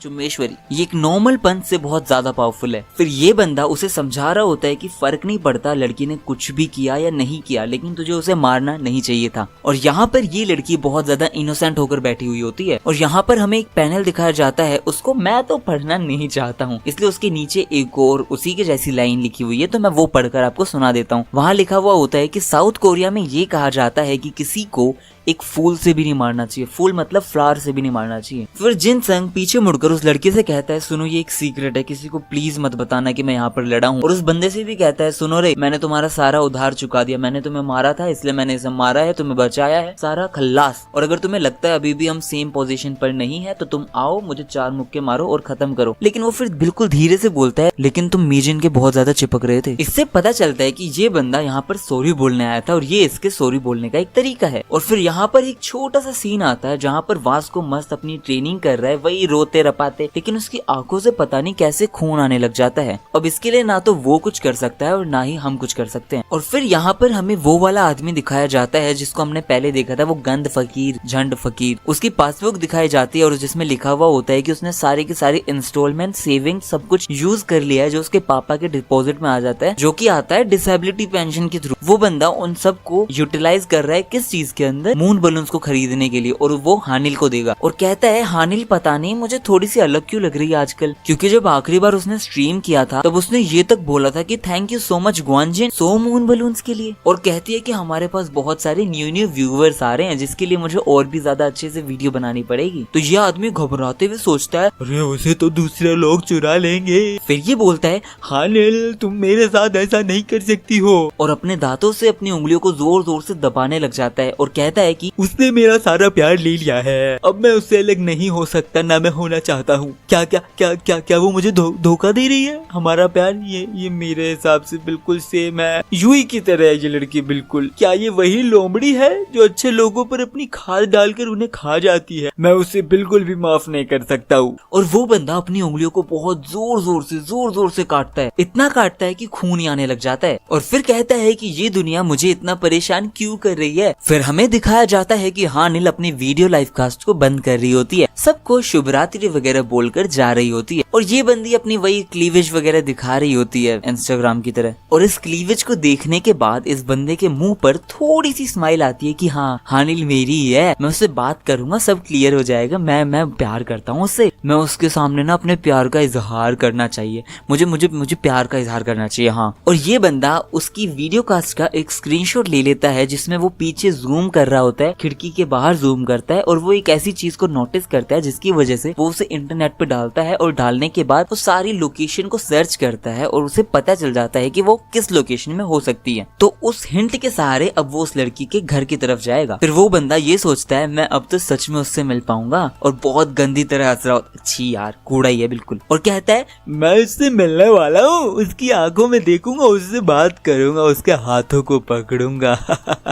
चुम्बेश्वरी, ये एक नॉर्मल पंच से बहुत ज्यादा पावरफुल है। फिर ये बंदा उसे समझा रहा होता है कि फर्क नहीं पड़ता लड़की ने कुछ भी किया या नहीं किया, लेकिन तुझे उसे मारना नहीं चाहिए था। और यहाँ पर ये लड़की बहुत ज्यादा इनोसेंट होकर बैठी हुई होती है। और यहाँ पर हमें एक पैनल दिखाया जाता है, उसको मैं तो पढ़ना नहीं चाहता हूँ, इसलिए उसके नीचे एक और उसी के जैसी लाइन लिखी हुई है, तो मैं वो पढ़कर आपको सुना देता हूँ। वहाँ लिखा हुआ होता है कि साउथ कोरिया में ये कहा जाता है कि किसी को एक फूल से भी नहीं मारना चाहिए, फूल मतलब फ्लावर से भी नहीं मारना चाहिए। फिर जिनसंग पीछे मुड़कर उस लड़के से कहता है सुनो ये एक सीक्रेट है, किसी को प्लीज मत बताना कि मैं यहाँ पर लड़ा हूँ। और उस बंदे से भी कहता है सुनो रे, मैंने तुम्हारा सारा उधार चुका दिया, मैंने तुम्हें मारा था इसलिए मैंने इसे मारा है, तुम्हें बचाया है, सारा खल्लास। और अगर तुम्हें लगता है अभी भी हम सेम पोजीशन पर नहीं है तो तुम आओ, मुझे 4 मुक्के मारो और खत्म करो। लेकिन वो फिर बिल्कुल धीरे से बोलता है लेकिन तुम मीजिन के बहुत ज्यादा चिपक रहे थे। इससे पता चलता है कि ये बंदा यहाँ पर सॉरी बोलने आया था और ये इसके सॉरी बोलने का एक तरीका है। और फिर यहाँ पर एक छोटा सा सीन आता है जहाँ पर वास्को मस्त अपनी ट्रेनिंग कर रहा है, वही रोते रपाते, लेकिन उसकी आंखों से पता नहीं कैसे खून आने लग जाता है। अब इसके लिए ना तो वो कुछ कर सकता है और ना ही हम कुछ कर सकते हैं। और फिर यहाँ पर हमें वो वाला आदमी दिखाया जाता है जिसको हमने पहले देखा था, वो गंद फकीर, झंड फकीर। उसकी पासबुक दिखाई जाती है और जिसमें लिखा हुआ होता है कि उसने सारे के सारे इंस्टॉलमेंट, सेविंग सब कुछ यूज कर लिया है जो उसके पापा के डिपॉजिट में आ जाता है, जो कि आता है डिसेबिलिटी पेंशन के थ्रू। वो बंदा उन सब को यूटिलाइज कर रहा है किस चीज के अंदर, मून बलून्स को खरीदने के लिए, और वो हानिल को देगा। और कहता है हानिल पता नहीं मुझे थोड़ी सी अलग क्यों लग रही है आजकल, क्योंकि जब आखिरी बार उसने स्ट्रीम किया था तब उसने ये तक बोला था कि thank you so much Gwanjin 100 moon balloons के लिए। और कहती है कि हमारे पास बहुत सारे न्यू व्यूअर्स आ रहे हैं जिसके लिए मुझे और भी ज्यादा अच्छे से वीडियो बनानी पड़ेगी। तो ये आदमी घबराते हुए सोचता है अरे उसे तो दूसरे लोग चुरा लेंगे। फिर ये बोलता है हानिल तुम मेरे साथ ऐसा नहीं कर सकती हो, और अपने दांतों से अपनी उंगलियों को जोर जोर से दबाने लग जाता है और कहता है कि उसने मेरा सारा प्यार ले लिया है, अब मैं उससे अलग नहीं हो सकता, ना मैं होना चाहता हूँ। क्या क्या क्या क्या क्या वो मुझे धोखा दे रही है? हमारा प्यार ये मेरे हिसाब से बिल्कुल सेम है, यूही की तरह है ये लड़की बिल्कुल। क्या ये वही लोमड़ी है जो अच्छे लोगों पर अपनी खाद डालकर उन्हें खा जाती है? मैं उसे बिल्कुल भी माफ नहीं कर सकता हूँ। और वो बंदा अपनी उंगलियों को बहुत जोर जोर से काटता है, इतना काटता है कि खून ही आने लग जाता है। और फिर कहता है कि ये दुनिया मुझे इतना परेशान क्यों कर रही है। फिर हमें दिखाया जाता है कि हानिल अपनी वीडियो लाइव कास्ट को बंद कर रही होती है, सबको शुभ रात्रि वगैरह बोलकर जा रही होती है। और ये बंदी अपनी वही क्लीवेज वगैरह दिखा रही होती है इंस्टाग्राम की तरह। और इस क्लीवेज को देखने के बाद इस बंदे के मुंह पर थोड़ी सी स्माइल आती है कि हाँ हानिल मेरी ही है, मैं उससे बात करूंगा, सब क्लियर हो जाएगा, मैं प्यार करता हूँ उससे, मैं उसके सामने ना अपने प्यार का इजहार करना चाहिए, मुझे प्यार का इजहार करना चाहिए। हाँ, और ये बंदा उसकी वीडियो कास्ट का एक स्क्रीनशॉट ले लेता है जिसमें वो पीछे जूम कर रहा होता है, खिड़की के बाहर जूम करता है और वो एक ऐसी चीज को नोटिस करता है जिसकी वजह से वो उसे इंटरनेट पे डालता है। और डालने के बाद वो सारी लोकेशन को सर्च करता है और उसे पता चल जाता है कि वो किस लोकेशन में हो सकती है। तो उस हिंट के सहारे अब वो उस लड़की के घर की तरफ जाएगा। फिर वो बंदा ये सोचता है मैं अब तो सच में उससे मिल पाऊंगा, और बहुत गंदी तरह हंस रहा होता है, अच्छी यार कूड़ा ही है बिल्कुल। और कहता है मैं उससे मिलने वाला हूँ, उसकी आंखों में देखूंगा, उससे बात करूंगा, उसके हाथों को पकड़ूंगा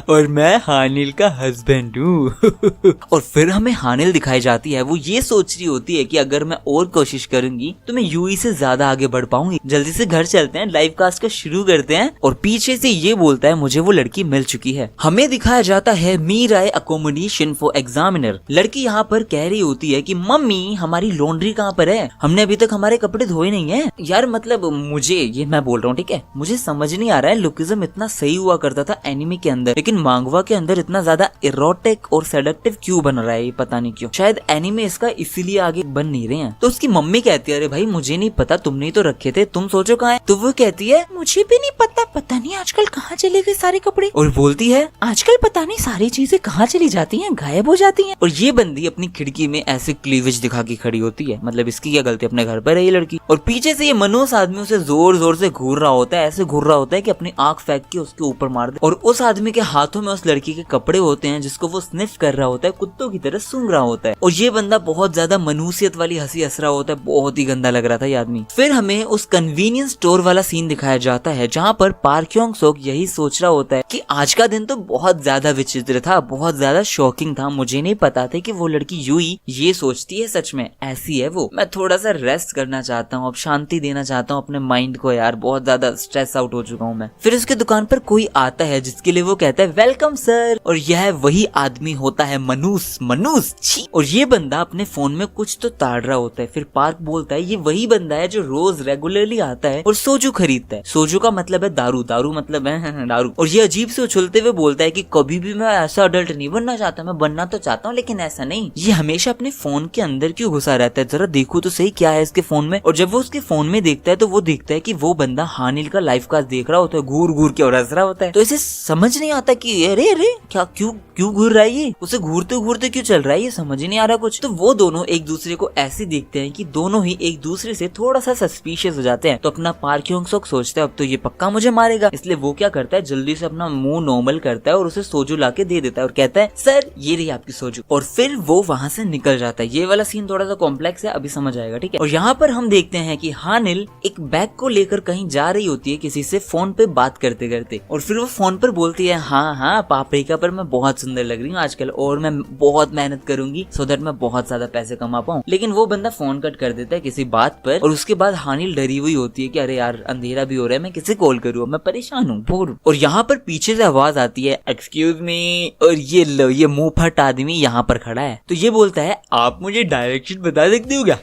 और मैं हानिल का हस्बैंड हूँ। और फिर हमें हानिल दिखाई जाती है, वो ये सोच रही होती है कि अगर मैं और कोशिश करूंगी तो मैं यूई से ज्यादा आगे बढ़ पाऊंगी। जल्दी से घर चलते हैं, लाइव कास्ट का शुरू करते हैं। और पीछे से ये बोलता है मुझे वो लड़की मिल चुकी है। हमें दिखाया जाता है मीराय अकोमोडेशन फॉर एग्जामिनर। लड़की यहाँ पर कह रही होती है कि मम्मी हमारी लॉन्ड्री कहाँ पर है, हमने अभी तक हमारे कपड़े धोए नहीं है। यार मतलब मुझे, ये मैं बोल रहा हूँ ठीक है, मुझे समझ नहीं आ रहा है लुकिज्म इतना सही हुआ करता था एनिमे के अंदर, लेकिन मांगवा के अंदर इतना ज्यादा इरोटिक और सेडक्टिव क्यों बन रहा है, ये पता नहीं क्यों। शायद एनिमे इसका इसीलिए आगे बन नहीं रहे हैं। तो उसकी मम्मी कहती है अरे भाई मुझे नहीं पता, तुमने ही तो रखे थे, तुम सोचो कहाँ है। तो वो कहती है मुझे भी नहीं पता, पता नहीं आजकल कहाँ चले गए सारे कपड़े। और बोलती है आजकल पता नहीं सारी चीजें कहाँ चली जाती हैं, गायब हो जाती हैं। और ये बंदी अपनी खिड़की में ऐसे क्लीवेज दिखा के खड़ी होती है, मतलब इसकी क्या गलती, अपने घर पर है ये लड़की। और पीछे से ये मनोज आदमी उसे जोर जोर से घूर रहा होता है, ऐसे घूर रहा होता है कि अपनी आंख फेंक के उसके ऊपर मार दे। और उस आदमी के हाथों में उस लड़की के कपड़े होते हैं जिसको वो स्निफ कर रहा होता है, कुत्तों की तरह सूंघ रहा होता है। और ये बंदा बहुत ज्यादा मनुष्यत वाली हंसी हंस रहा होता है, बहुत ही गंदा लग रहा था ये आदमी। फिर हमें उस कन्वीनियंस स्टोर वाला सीन दिखाया जाता है जहाँ पर पार्क ह्योंग सोक यही सोच रहा होता है कि आज का दिन तो बहुत ज्यादा विचित्र था, बहुत ज्यादा शॉकिंग था, मुझे नहीं पता था कि वो लड़की यूई ये सोचती है, सच में ऐसी है वो। मैं थोड़ा सा रेस्ट करना चाहता हूँ, अब शांति देना चाहता हूँ अपने माइंड को, यार बहुत ज्यादा स्ट्रेस आउट हो चुका हूँ मैं। फिर उसके दुकान पर कोई आता है जिसके लिए वो कहता है वेलकम सर, और यह वही आदमी होता है मनूस छी। और ये बंदा अपने फोन में कुछ तो ताड़ रहा होता है। फिर पार्क बोलता है ये वही बंदा है जो रोज रेगुलरली आता है और सोजू खरीदता है। सोजू का मतलब है दारू, दारू मतलब है दारू। और ये अजीब से उछलते हुए बोलता है कि कभी भी मैं ऐसा अडल्ट नहीं बनना चाहता, मैं बनना तो चाहता हूँ लेकिन ऐसा नहीं। ये हमेशा अपने फोन के अंदर क्यों घुसा रहता है, जरा देखो तो सही क्या है इसके फोन में। और जब वो उसके फोन में देखता है तो वो देखता है कि वो बंदा हानिल का लाइव कास्ट देख रहा होता है, घूर घूर के और हंस रहा होता है। तो इसे समझ नहीं आता कि अरे अरे क्या क्यों घूर रहा है ये, उसे घूरते घूरते क्यों चल रहा है, ये समझ ही नहीं आ रहा कुछ। तो वो दोनों एक दूसरे को ऐसे देखते हैं कि दोनों ही एक दूसरे से थोड़ा सा सस्पिशियस हो जाते हैं। तो अपना पार्क ह्योंग सोक सोचता है अब तो ये पक्का मुझे मारेगा, इसलिए वो क्या करता है जल्दी से अपना मुंह नॉर्मल करता है और उसे सोजू लाके दे देता है और कहता है सर ये रही आपकी सोजू। और फिर वो वहाँ से निकल जाता है। ये वाला सीन थोड़ा सा कॉम्प्लेक्स है, अभी समझ आएगा ठीक है। और यहाँ पर हम देखते हैं कि हानिल एक बैग को लेकर कहीं जा रही होती है किसी से फोन पे बात करते करते। और फिर वो फोन पर बोलती है हाँ पापरिका पर मैं बहुत सुंदर लग रही हूँ आजकल और मैं बहुत मेहनत करूंगी सो दैट मैं बहुत ज्यादा पैसे कमा पाऊँ। लेकिन वो बंदा फोन कट कर देता है किसी बात पर। और उसके बाद हानिल डरी हुई होती है कि अरे यार अंधेरा भी हो रहा है, मैं किसे कॉल करूँ, मैं परेशान हूँ, बोर हूँ। और यहाँ पर पीछे से आवाज आती है एक्सक्यूज मी, और ये लो ये मुंह फट आदमी यहाँ पर खड़ा है। तो ये बोलता है आप मुझे डायरेक्शन बता सकते हो क्या?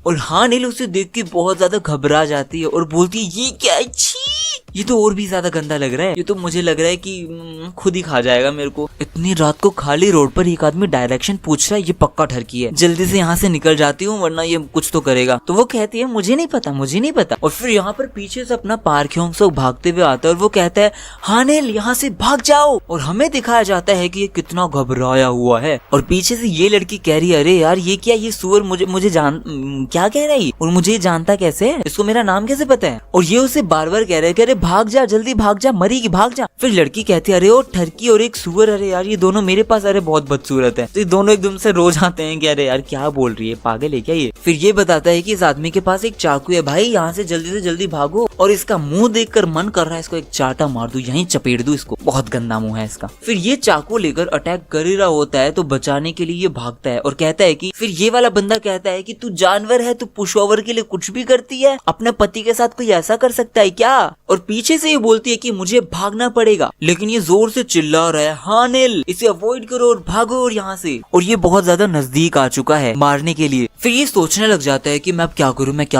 और हानिल उसे देख के बहुत ज्यादा घबरा जाती है और बोलती है ये क्या, ये तो और भी ज्यादा गंदा लग रहा है, ये तो मुझे लग रहा है कि खुद ही खा जाएगा मेरे को। इतनी रात को खाली रोड पर एक आदमी डायरेक्शन पूछ रहा है, ये पक्का ठरकी है, जल्दी से यहाँ से निकल जाती हूँ वरना ये कुछ तो करेगा। तो वो कहती है मुझे नहीं पता। और फिर यहाँ पर पीछे से अपना पार्क ह्योंग सोक भागते हुए आता है और वो कहता है हानिल यहाँ से भाग जाओ। और हमें दिखाया जाता है कि ये कितना घबराया हुआ है। और पीछे से ये लड़की कह रही है अरे यार ये क्या, ये सुअर मुझे जान क्या कह रहा है और मुझे जानता कैसे है, इसको मेरा नाम कैसे पता है। और ये उसे बार बार कह रहे हैं कि अरे भाग जा, जल्दी भाग जा, मरेगी भाग जा। फिर लड़की कहती है अरे ओ ठरकी और एक सुअर, अरे यार ये दोनों मेरे पास, अरे बहुत बदसूरत है। तो ये दोनों एकदम से रो जाते हैं कि अरे यार क्या बोल रही है, पागल है क्या ये। फिर ये बताता है कि इस आदमी के पास एक चाकू है, भाई यहाँ से जल्दी भागो। और इसका मुंह देखकर मन कर रहा है इसको एक चाटा मार दूं, यहीं चपेट दूं इसको, बहुत गंदा मुंह है इसका। फिर ये चाकू लेकर अटैक कर ही रहा होता है तो बचाने के लिए ये भागता है और कहता है कि फिर ये वाला बंदा कहता है कि तू जानवर है, तू पुश ओवर के लिए कुछ भी करती है, अपने पति के साथ कोई ऐसा कर सकता है क्या। और पीछे से ये बोलती है कि मुझे भागना पड़ेगा, लेकिन ये जोर से चिल्ला रहा है हानिल इसे अवॉइड करो और भागो और यहाँ से। और ये बहुत ज्यादा नजदीक आ चुका है मारने के लिए। फिर ये सोचने लग जाता है कि मैं अब क्या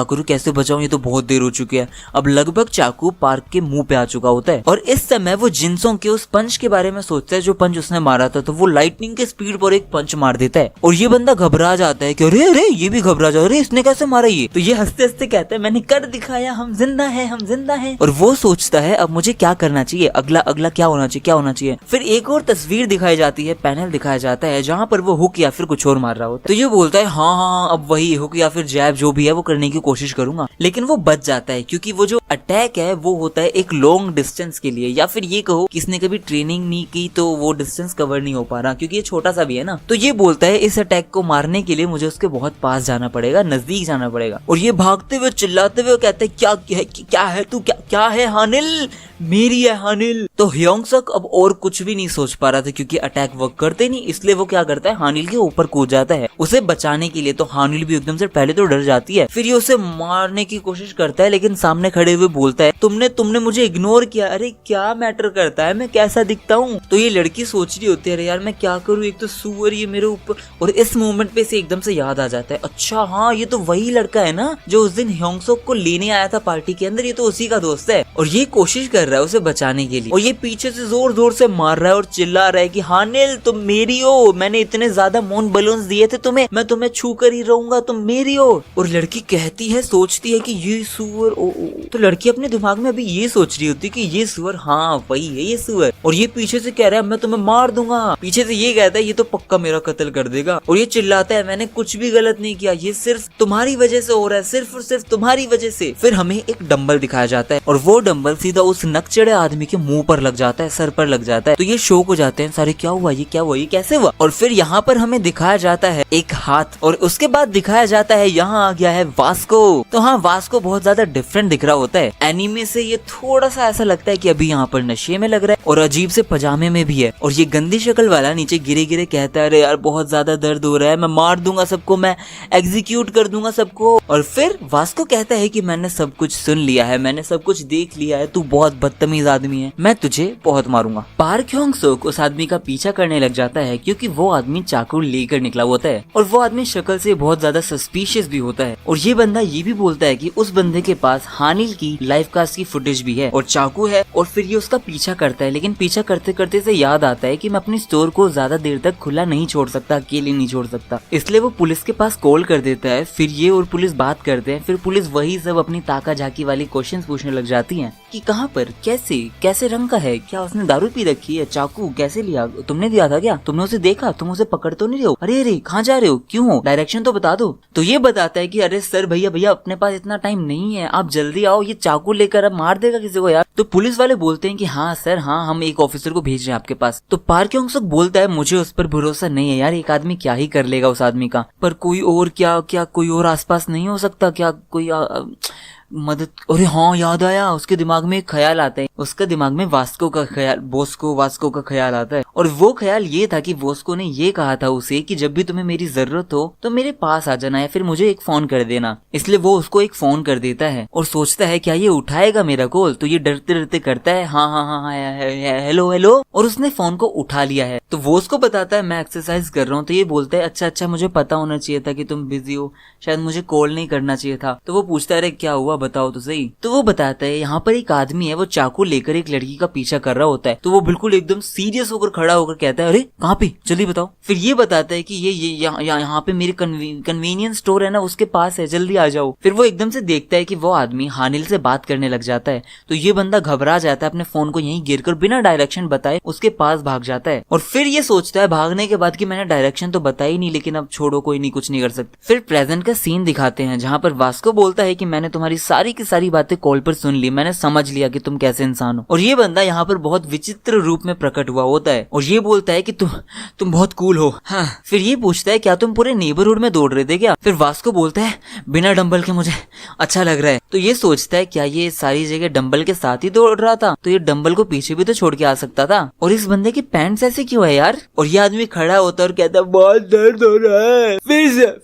करूँ, कैसे बचाऊं, ये तो बहुत देर हो चुकी है। अब लगभग चाकू पार्क के मुंह पे आ चुका होता है और इस समय वो जिनसों के उस पंच के बारे में सोचता है जो पंच उसने मारा था। तो वो लाइटनिंग के स्पीड पर एक पंच मार देता है और ये बंदा घबरा जाता है कि अरे अरे ये भी घबरा जाता है, अरे इसने कैसे मारा ये। तो ये हंसते हंसते कहता है मैंने कर दिखाया, हम जिंदा है। और वो सोचता है अब मुझे क्या करना चाहिए, अगला क्या होना चाहिए। फिर एक और तस्वीर दिखाई जाती है, पैनल दिखाया जाता है जहाँ पर वो हुक या फिर कुछ और मार रहा होता है। तो ये बोलता है हाँ अब वही हुक या फिर जैब जो भी है वो करने की कोशिश करूंगा, लेकिन वो बच जाता है क्योंकि वो जो अटैक है वो होता है एक लॉन्ग डिस्टेंस के लिए, या फिर ये कहो किसने कभी ट्रेनिंग नहीं की तो वो डिस्टेंस कवर नहीं हो पा रहा क्योंकि ये छोटा सा भी है ना। तो ये बोलता है इस अटैक को मारने के लिए मुझे उसके बहुत पास जाना पड़ेगा, नजदीक जाना पड़ेगा। और ये भागते हुए चिल्लाते हुए कहते हैं क्या है तू, क्या है हानिल, मेरी है हानिल। तो ह्योंग सक अब और कुछ भी नहीं सोच पा रहा था, क्योंकि अटैक वर्क करते नहीं, इसलिए वो क्या करता है, हानिल के ऊपर कूद जाता है उसे बचाने के लिए। तो हानिल भी एकदम से पहले तो डर जाती है, फिर ये उसे मारने की कोशिश करता है, लेकिन सामने खड़े हुए बोलता है तुमने मुझे इग्नोर किया। अरे क्या मैटर करता है मैं कैसा दिखता हूँ। तो ये लड़की सोच रही होती है अरे यार मैं क्या करूँ, एक तो सुअर ये मेरे ऊपर। और इस मोमेंट पे से एकदम से याद आ जाता है, अच्छा हाँ ये तो वही लड़का है ना जो उस दिन ह्योंग सक को लेने आया था पार्टी के अंदर, ये तो उसी का दोस्त है। और ये कोशिश कर रहा है उसे बचाने के लिए, और ये पीछे से जोर जोर से मार रहा है और चिल्ला रहा है कि हानिल तुम मेरी हो, मैंने इतने ज्यादा मून बलून्स दिए थे तुम्हें, मैं तुम्हें छू कर ही रहूंगा, तुम मेरी हो। और लड़की कहती है, सोचती है कि ये सुअर, ओ। तो लड़की अपने दिमाग में अभी ये सोच रही होती है कि ये सुअर, हाँ वही है ये सुअर। और ये पीछे से कह रहा है मैं तुम्हें मार दूंगा, पीछे से ये कहता है ये तो पक्का मेरा कत्ल कर देगा। और ये चिल्लाता है मैंने कुछ भी गलत नहीं किया, ये सिर्फ तुम्हारी वजह से हो रहा है, सिर्फ और सिर्फ तुम्हारी वजह से। फिर हमें एक डंबल दिखाया जाता है, और वो डंबल सीधा उस नकचढ़े आदमी के मुंह पर लग जाता है, सर पर लग जाता है। तो ये शौक हो जाते हैं सारे, क्या हुआ, ये क्या हुआ, ये कैसे हुआ। और फिर यहाँ पर हमें दिखाया जाता है एक हाथ, और उसके बाद दिखाया जाता है यहाँ आ गया है वास्को। तो हाँ वास्को बहुत ज्यादा डिफरेंट दिख रहा होता है एनीमे से, ये थोड़ा सा ऐसा लगता है कि अभी यहाँ पर नशे में लग रहा है, और अजीब से पजामे में भी है। और ये गंदी शक्ल वाला नीचे गिरे गिरे कहता है अरे यार बहुत ज्यादा दर्द हो रहा है, मैं मार दूंगा सबको, मैं एग्जीक्यूट कर दूंगा सबको। और फिर वास्को कहता है कि मैंने सब कुछ सुन लिया है, मैंने सब कुछ देख लिया है, तू बहुत बदतमीज आदमी है, मैं तुझे बहुत मारूंगा। पार्क ह्योंग सक उस आदमी का पीछा करने लग जाता है, क्योंकि वो आदमी चाकू लेकर निकला होता है, और वो आदमी शक्ल से बहुत ज्यादा सस्पिशियस भी होता है। और ये बंदा ये भी बोलता है कि उस बंदे के पास हानिल की लाइव कास्ट की फुटेज भी है और चाकू है। और फिर ये उसका पीछा करता है, लेकिन पीछा करते करते से याद आता है कि मैं अपनी स्टोर को ज्यादा देर तक खुला नहीं छोड़ सकता, अकेले नहीं छोड़ सकता, इसलिए वो पुलिस के पास कॉल कर देता है। फिर ये और पुलिस बात करते हैं, फिर पुलिस वही सब अपनी ताका झाकी वाली क्वेश्चंस पूछने लग जाती हैं कि कहाँ पर, कैसे कैसे रंग का है, क्या उसने दारू पी रखी है, चाकू कैसे लिया, तुमने दिया था क्या, तुमने उसे देखा, तुम उसे पकड़ तो नहीं रहे हो, अरे अरे कहाँ जा रहे हो, क्यों हो, डायरेक्शन तो बता दो। तो ये बताता है कि अरे सर भैया अपने पास इतना टाइम नहीं है, आप जल्दी आओ, ये चाकू लेकर अब मार देगा किसी को यार। तो पुलिस वाले बोलते हैं कि हाँ सर हाँ, हम एक ऑफिसर को भेज रहे हैं आपके पास। तो पार्क ह्योंग सक बोलता है मुझे उस पर भरोसा नहीं है यार, एक आदमी क्या ही कर लेगा उस आदमी का, पर कोई और क्या कोई और आसपास नहीं हो सकता क्या, कोई मदद। अरे हाँ याद आया, उसके दिमाग में एक ख्याल आता है, उसका दिमाग में वास्को का ख्याल, वास्को का ख्याल आता है। और वो ख्याल ये था कि वास्को ने ये कहा था उसे कि जब भी तुम्हें मेरी जरूरत हो तो मेरे पास आ जाना है, फिर मुझे एक फोन कर देना। इसलिए वो उसको एक फोन कर देता है और सोचता है क्या ये उठाएगा मेरा कॉल। तो ये डरते डरते करता है हाँ हेलो, और उसने फोन को उठा लिया है। तो वो उसको बताता है मैं एक्सरसाइज कर रहा हूँ। तो ये बोलता है अच्छा मुझे पता होना चाहिए था कि तुम बिजी हो, शायद मुझे कॉल नहीं करना चाहिए था। तो वो पूछता है अरे क्या हुआ बताओ तो सही। तो वो बताता है यहाँ पर एक आदमी है, वो चाकू लेकर एक लड़की का पीछा कर रहा होता है। तो वो बिल्कुल एकदम सीरियस होकर खड़ा होकर कहता है अरे कहाँ पे, जल्दी बताओ। फिर ये बताता है कि ये यहाँ पे मेरी कन्वीनियंस स्टोर है ना, उसके पास है, जल्दी आ जाओ। फिर वो एकदम से देखता है कि वो आदमी हानिल से बात करने लग जाता है। तो ये बंदा घबरा जाता है, अपने फोन को यहीं गिरकर बिना डायरेक्शन बताए उसके पास भाग जाता है। और फिर ये सोचता है भागने के बाद कि मैंने डायरेक्शन तो बताई नहीं, लेकिन अब छोड़ो कोई नहीं, कुछ नहीं कर सकते। फिर प्रेजेंट का सीन दिखाते हैं जहाँ पर वास्को बोलता है कि मैंने तुम्हारी सारी की सारी बातें कॉल पर सुन ली, मैंने समझ लिया कि तुम कैसे इंसान हो। और ये बंदा यहाँ पर बहुत विचित्र रूप में प्रकट हुआ होता है और ये बोलता है कि तुम बहुत कूल हो। हाँ। फिर ये पूछता है क्या तुम पूरे नेबरहुड में दौड़ रहे थे क्या। फिर वास्को बोलता है बिना डंबल के मुझे अच्छा लग रहा है। तो ये सोचता है क्या ये सारी जगह डंबल के साथ ही दौड़ रहा था, तो ये डंबल को पीछे भी तो छोड़ के आ सकता था। और इस बंदे की पैंट्स ऐसे क्यों है यार। और ये आदमी खड़ा होता है और कहता है बहुत दर्द हो रहा है,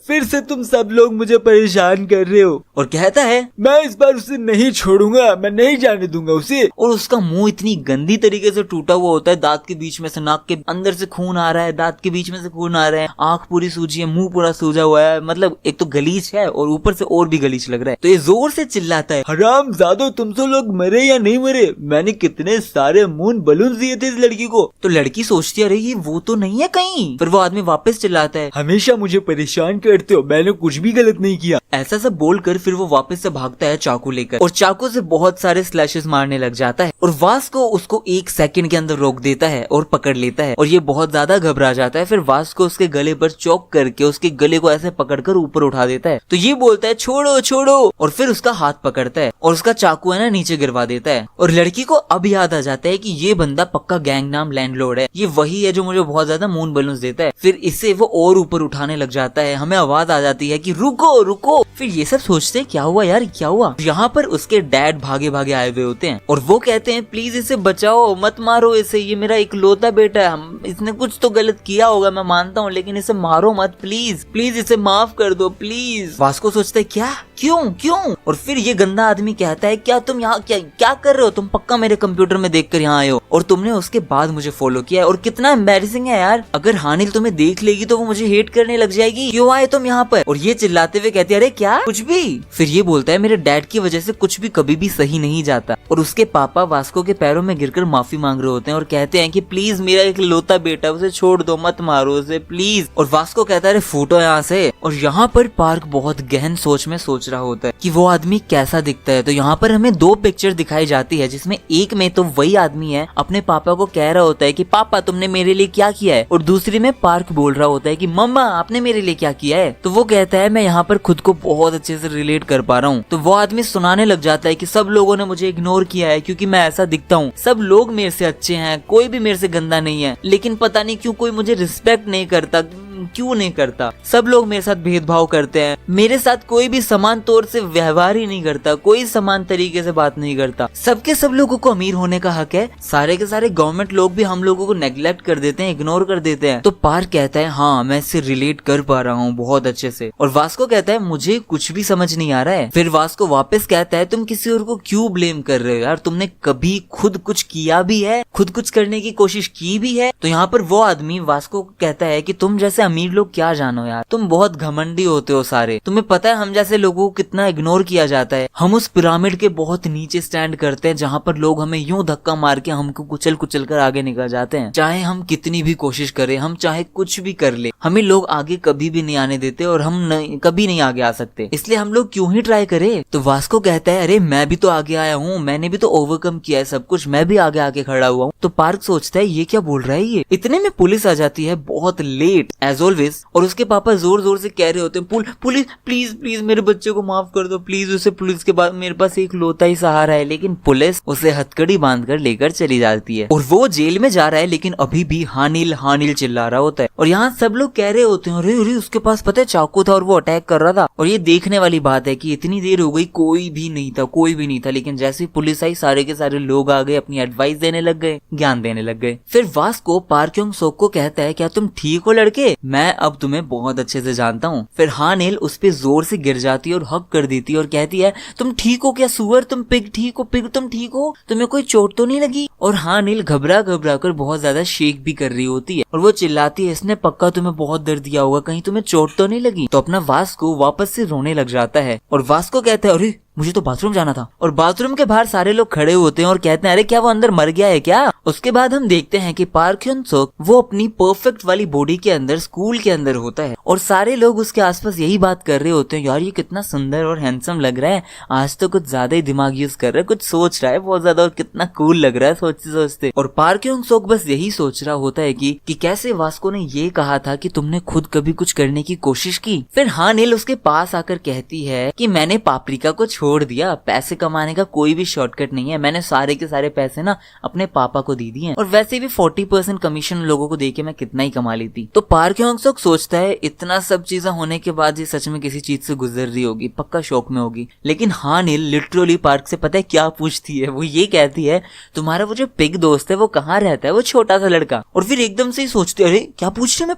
फिर से तुम सब लोग मुझे परेशान कर रहे हो। और कहता है मैं इस बार उसे नहीं छोड़ूंगा, मैं नहीं जाने दूंगा उसे। और उसका मुंह इतनी गंदी तरीके से टूटा हुआ होता है, दांत के बीच में से, नाक के अंदर से खून आ रहा है, दांत के बीच में से खून आ रहा है, आंख पूरी सूजी है, मुंह पूरा सूजा हुआ है, मतलब एक तो गलीच है और ऊपर से और भी गलीच लग रहा है। तो ये जोर से चिल्लाता है हरामजादो तुम सब लोग मरे या नहीं मरे, मैंने कितने सारे मून बलून दिए थे इस लड़की को। तो लड़की सोचती है अरे ये वो तो नहीं है कहीं। फिर वो आदमी वापस चिल्लाता है हमेशा मुझे परेशान करते हो, मैंने कुछ भी गलत नहीं किया। ऐसा सब बोलकर फिर वो वापस से भागता है चाकू लेकर और चाकू से बहुत सारे स्लैशेस मारने लग जाता है। और वास्को उसको 1 सेकंड के अंदर रोक देता है और पकड़ लेता है और ये बहुत ज्यादा घबरा जाता है। फिर वास्को उसके गले पर चौक करके उसके गले को ऐसे पकड़कर ऊपर उठा देता है। तो ये बोलता है छोड़ो छोड़ो, और फिर उसका हाथ पकड़ता है और उसका चाकू है ना नीचे गिरवा देता है। और लड़की को अब याद आ जाता है कि ये बंदा पक्का गैंग नाम लैंडलॉर्ड है, ये वही है जो मुझे बहुत ज्यादा मून बलून्स देता है। फिर इससे वो और ऊपर उठाने लग जाता है, हमें आवाज आ जाती है कि रुको रुको। फिर ये सब सोचते क्या हुआ यार, क्या हुआ? यहाँ पर उसके डैड भागे भागे आए हुए होते हैं और वो कहते हैं प्लीज इसे बचाओ, मत मारो इसे, ये मेरा इकलौता बेटा है, इसने कुछ तो गलत किया होगा मैं मानता हूँ, लेकिन इसे मारो मत, प्लीज प्लीज इसे माफ कर दो प्लीज। वास्को सोचता है क्या, क्यों क्यों? और फिर ये गंदा आदमी कहता है क्या तुम यहाँ क्या कर रहे हो? तुम पक्का मेरे कंप्यूटर में देखकर यहाँ आए हो और तुमने उसके बाद मुझे फॉलो किया है, और कितना एम्बैरेसिंग है यार, अगर हानिल तुम्हें देख लेगी तो वो मुझे हेट करने लग जाएगी, क्यों आए तुम यहाँ पर? और ये चिल्लाते हुए कहती है अरे क्या कुछ भी। फिर ये बोलता है मेरे डैड की वजह से कुछ भी कभी भी सही नहीं जाता, और उसके पापा वास्को के पैरों में गिरकर माफी मांग रहे होते हैं और कहते हैं कि प्लीज मेरा एक लौता बेटा, उसे छोड़ दो, मत मारो उसे प्लीज। और वास्को कहता है अरे फूटो यहाँ से। और यहाँ पर पार्क बहुत गहन सोच में सोच रहा होता है कि वो आदमी कैसा दिखता है। तो यहाँ पर हमें दो पिक्चर दिखाई जाती है, जिसमें एक में तो वही आदमी है अपने पापा को कह रहा होता है कि पापा तुमने मेरे लिए क्या किया है, और दूसरी में पार्क बोल रहा होता है कि मम्मा आपने मेरे लिए क्या किया है। तो वो कहता है मैं यहाँ पर खुद को बहुत अच्छे से रिलेट कर पा रहा हूँ। तो वो आदमी सुनाने लग जाता है कि सब लोगों ने मुझे इग्नोर किया है क्योंकि मैं ऐसा दिखता हूँ, सब लोग मेरे से अच्छे हैं, कोई भी मेरे से गंदा नहीं है, लेकिन पता नहीं क्यों कोई मुझे रिस्पेक्ट नहीं करता, क्यों नहीं करता, सब लोग मेरे साथ भेदभाव करते हैं, मेरे साथ कोई भी समान तौर से व्यवहार ही नहीं करता, कोई समान तरीके से बात नहीं करता, सबके सब लोगों को अमीर होने का हक है, सारे के सारे गवर्नमेंट लोग भी हम लोगों को नेग्लेक्ट कर देते हैं, इग्नोर कर देते हैं। तो पार्क कहता है हाँ मैं इससे रिलेट कर पा रहा हूँ बहुत अच्छे से। और वास्को कहता है मुझे कुछ भी समझ नहीं आ रहा है। फिर वास्को वापस कहता है तुम किसी और को क्यों ब्लेम कर रहे हो यार, तुमने कभी खुद कुछ किया भी है, खुद कुछ करने की कोशिश की भी है? तो यहाँ पर वो आदमी वास्को कहता है कि तुम जैसे अमीर लोग क्या जानो यार, तुम बहुत घमंडी होते हो सारे, तुम्हें पता है हम जैसे लोगों को कितना इग्नोर किया जाता है, हम उस पिरामिड के बहुत नीचे स्टैंड करते हैं जहाँ पर लोग हमें यूं धक्का मार के हमको कुचल कुचल कर आगे निकल जाते हैं, चाहे हम कितनी भी कोशिश करें, हम चाहे कुछ भी कर ले, हमें लोग आगे कभी भी नहीं आने देते और हम कभी नहीं आगे आ सकते, इसलिए हम लोग क्यों ही ट्राई करें। तो वास्को कहता है अरे मैं भी तो आगे आया हूँ, मैंने भी तो ओवरकम किया है सब कुछ, मैं भी आगे आके खड़ा हुआ हूँ। तो पार्क सोचता है ये क्या बोल रहा है ये। इतने में पुलिस आ जाती है बहुत लेट एज ऑलवेज, और उसके पापा जोर जोर से कह रहे होते हैं पुलिस प्लीज प्लीज मेरे बच्चे को माफ कर दो प्लीज, उसे पुलिस के बाद मेरे पास एक लौता ही सहारा है। लेकिन पुलिस उसे हथकड़ी बांधकर लेकर चली जाती है और वो जेल में जा रहा है, लेकिन अभी भी हानिल हानिल चिल्ला रहा होता है। और यहाँ सब लोग कह रहे होते हैं अरे अरे उसके पास पता है चाकू था और वो अटैक कर रहा था। और ये देखने वाली बात है कि इतनी देर हो गई कोई भी नहीं था, लेकिन जैसे पुलिस आई सारे के सारे लोग आ गए, अपनी एडवाइस देने लग गए, ज्ञान देने लग गए। फिर वास्को पार्क योंग सोक को कहता है क्या तुम ठीक हो लड़के, मैं अब तुम्हें बहुत अच्छे से जानता हूँ। फिर हानिल उस पे जोर से गिर जाती है और हक कर देती है और कहती है तुम ठीक हो क्या सुअर, तुम पिग ठीक हो, पिग तुम ठीक हो, तुम्हें कोई चोट तो नहीं लगी? और हानिल घबरा घबरा कर बहुत ज्यादा शेक भी कर रही होती है और वो चिल्लाती है इसने पक्का तुम्हें बहुत दर्द दिया होगा, कहीं तुम्हें चोट तो नहीं लगी? तो अपना वास्को वापस से रोने लग जाता है और वास्को कहता है अरे मुझे तो बाथरूम जाना था। और बाथरूम के बाहर सारे लोग खड़े होते हैं और कहते हैं अरे क्या वो अंदर मर गया है क्या? उसके बाद हम देखते हैं कि पार्क योंग सोक वो अपनी परफेक्ट वाली बॉडी के अंदर स्कूल के अंदर होता है और सारे लोग उसके आसपास यही बात कर रहे होते हैं यार ये कितना सुंदर और हैंडसम लग रहा है, आज तो कुछ ज्यादा ही दिमाग यूज कर रहा है, कुछ सोच रहा है बहुत ज्यादा और कितना कूल लग रहा है सोचते सोचते। और पार्क योंग सोक बस यही सोच रहा होता है कि कैसे वास्को ने ये कहा था कि तुमने खुद कभी कुछ करने की कोशिश की। फिर हानिल उसके पास आकर कहती है कि मैंने पापरिका को छोड़ दिया, पैसे कमाने का कोई भी शॉर्टकट नहीं है, मैंने सारे के सारे पैसे ना अपने पापा को दे दिए हैं और वैसे भी 40% कमीशन लोगों को देके मैं कितना ही कमा लेती। तो पार्क योंग सोक सोचता है इतना सब चीजें होने के बाद ये सच में किसी चीज से गुजर रही होगी, पक्का शौक में होगी। लेकिन हानिल लिटरली पार्क से पता है क्या पूछती है, वो ये कहती है तुम्हारा वो जो पिग दोस्त है वो कहाँ रहता है, वो छोटा सा लड़का। और फिर एकदम से ही सोचते अरे क्या पूछ रहे,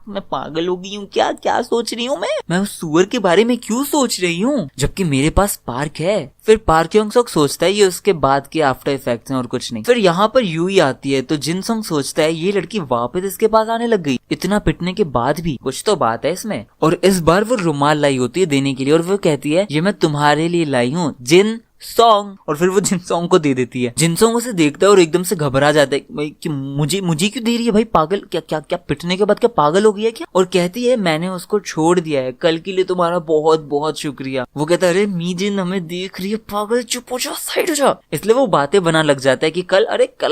मैं पागल हो गई हूँ क्या, क्या सोच रही हूँ मैं उस सुअर के बारे में क्यों सोच रही हूँ जबकि मेरे पास पार्क है। फिर पार्क योंग सोक सोचता है ये उसके बाद के आफ्टर इफेक्ट्स हैं और कुछ नहीं। फिर यहाँ पर यूई आती है तो जिन सोंग सोचता है ये लड़की वापस इसके पास आने लग गई, इतना पिटने के बाद भी कुछ तो बात है इसमें। और इस बार वो रुमाल लाई होती है देने के लिए और वो कहती है ये मैं तुम्हारे लिए लाई हूँ जिन सॉन्ग, और फिर वो जिनसोंग को दे देती है। जिनसोंग उसे देखता है और एकदम से घबरा जाता है कि मुझे क्यों दे रही है भाई, पागल क्या पिटने के बाद क्या पागल हो गई है क्या? और कहती है मैंने उसको छोड़ दिया है, कल के लिए तुम्हारा बहुत बहुत शुक्रिया। वो कहता है अरे मीजिन हमें देख रही है, पागल चुप हो जा, साइड हो जा। इसलिए वो बातें बना लग जाता है कि कल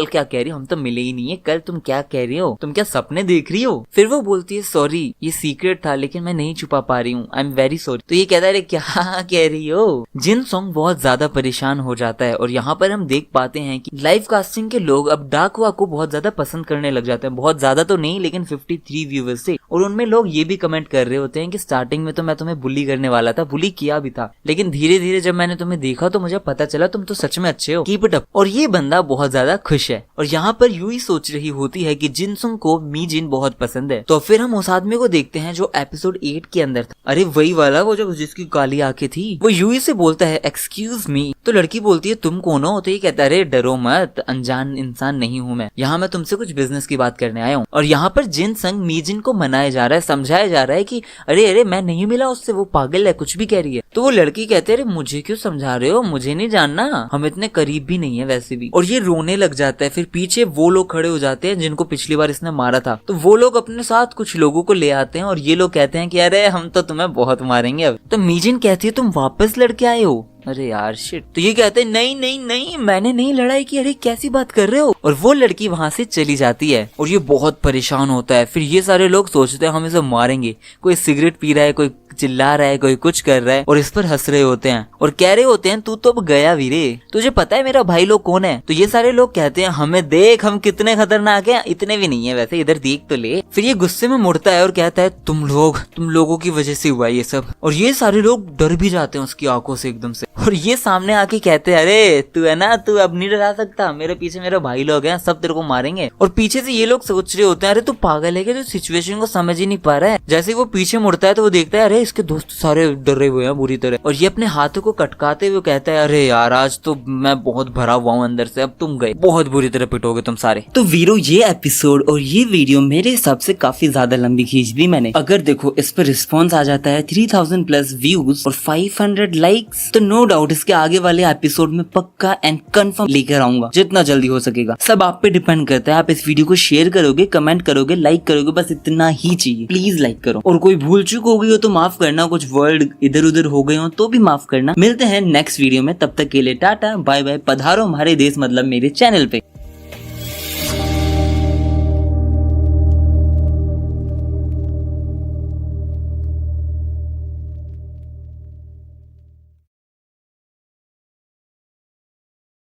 क्या कह रही हो, हम तो मिले ही नहीं है, कल तुम क्या कह रही हो, तुम क्या सपने देख रही हो? फिर वो बोलती है सॉरी ये सीक्रेट था लेकिन मैं नहीं छुपा पा रही हूँ, आई एम वेरी सॉरी। तो ये कहता है अरे क्या कह रही हो? जिनसोंग बहुत ज्यादा परेशान हो जाता है। और यहाँ पर हम देख पाते हैं कि लाइव कास्टिंग के लोग अब डाक वाक को बहुत ज्यादा पसंद करने लग जाते हैं, बहुत ज्यादा तो नहीं लेकिन 53 व्यूवर्स से। और उनमें लोग ये भी कमेंट कर रहे होते हैं कि स्टार्टिंग में तो मैं तुम्हें बुली करने वाला था, बुली किया भी था, लेकिन धीरे धीरे जब मैंने तुम्हें देखा तो मुझे पता चला तुम तो सच में अच्छे हो, कीप इट अप। और ये बंदा बहुत ज्यादा खुश है। और यहाँ पर यूई सोच रही होती है कि जिनसुंग को मीजिन बहुत पसंद है। तो फिर हम उस आदमी को देखते हैं जो एपिसोड 8 के अंदर था। अरे वही वाला, वो जो जिसकी काली आंखें थी। वो यूई से बोलता है एक्सक्यूज मी। तो लड़की बोलती है तुम कौन हो? तो ये कहता है अरे डरो मत, अनजान इंसान नहीं हूँ मैं, यहाँ मैं तुमसे कुछ बिजनेस की बात करने आया हूँ। और यहाँ पर जिनसंग मीजिन को मनाया जा रहा है, समझाया जा रहा है कि अरे अरे मैं नहीं मिला उससे, वो पागल है, कुछ भी कह रही है। तो वो लड़की कहते हैं अरे मुझे क्यों समझा रहे हो, मुझे नहीं जानना, हम इतने करीब भी नहीं है वैसे भी। और ये रोने लग जाता है। फिर पीछे वो लोग खड़े हो जाते हैं जिनको पिछली बार इसने मारा था। तो वो लोग अपने साथ कुछ लोगों को ले आते हैं और ये लोग कहते हैं कि अरे हम तो तुम्हें बहुत मारेंगे अब। तो मीजिन कहती है तुम वापस लड़के आए हो? अरे यार शिट। तो ये कहते हैं नहीं नहीं नहीं, मैंने नहीं लड़ाई की। अरे कैसी बात कर रहे हो? और वो लड़की वहां से चली जाती है और ये बहुत परेशान होता है। फिर ये सारे लोग सोचते हैं हम इसे मारेंगे। कोई सिगरेट पी रहा है, कोई चिल्ला रहा है, कोई कुछ कर रहा है और इस पर हंस रहे होते हैं और कह रहे होते हैं तू तो अब गया वीरे, तुझे पता है मेरा भाई लोग कौन है? तो ये सारे लोग कहते हैं हमें देख, हम कितने खतरनाक हैं। इतने भी नहीं है वैसे, इधर देख तो ले। फिर ये गुस्से में मुड़ता है और कहता है तुम लोगों की वजह से हुआ ये सब। और ये सारे लोग डर भी जाते हैं उसकी आंखों से एकदम से। और ये सामने आके कहते हैं अरे तू है ना, तू अब नहीं डरा सकता, मेरे पीछे मेरे भाई लोग हैं, सब तेरे को मारेंगे। और पीछे से ये लोग सोच रहे होते हैं अरे तू पागल है क्या, जो सिचुएशन को समझ ही नहीं पा रहा है। जैसे वो पीछे मुड़ता है तो वो देखता है अरे इसके दोस्त सारे डरे हुए हैं बुरी तरह। और ये अपने हाथों को कटकाते हुए कहता है अरे यार आज तो मैं बहुत भरा हुआ हूँ अंदर से, अब तुम गए, बहुत बुरी तरह पिटोगे तुम सारे। तो वीरो ये एपिसोड और ये वीडियो मेरे हिसाब से काफी ज्यादा लंबी खींच दी मैंने। अगर देखो इस पर रिस्पॉन्स आ जाता है 3000 प्लस व्यूज और 500 लाइक्स, तो नो डाउट इसके आगे वाले एपिसोड में पक्का एंड कंफर्म लेकर आऊंगा जितना जल्दी हो सकेगा। सब आप पे डिपेंड करता है, आप इस वीडियो को शेयर करोगे, कमेंट करोगे, लाइक करोगे, बस इतना ही चाहिए। प्लीज लाइक करो। और कोई भूल चूक हो गई हो तो माफ करना, कुछ वर्ड इधर उधर हो गए हो तो भी माफ करना। मिलते हैं नेक्स्ट वीडियो में, तब तक के लिए टाटा बाय बाय। पधारो हमारे देश मतलब मेरे चैनल पे।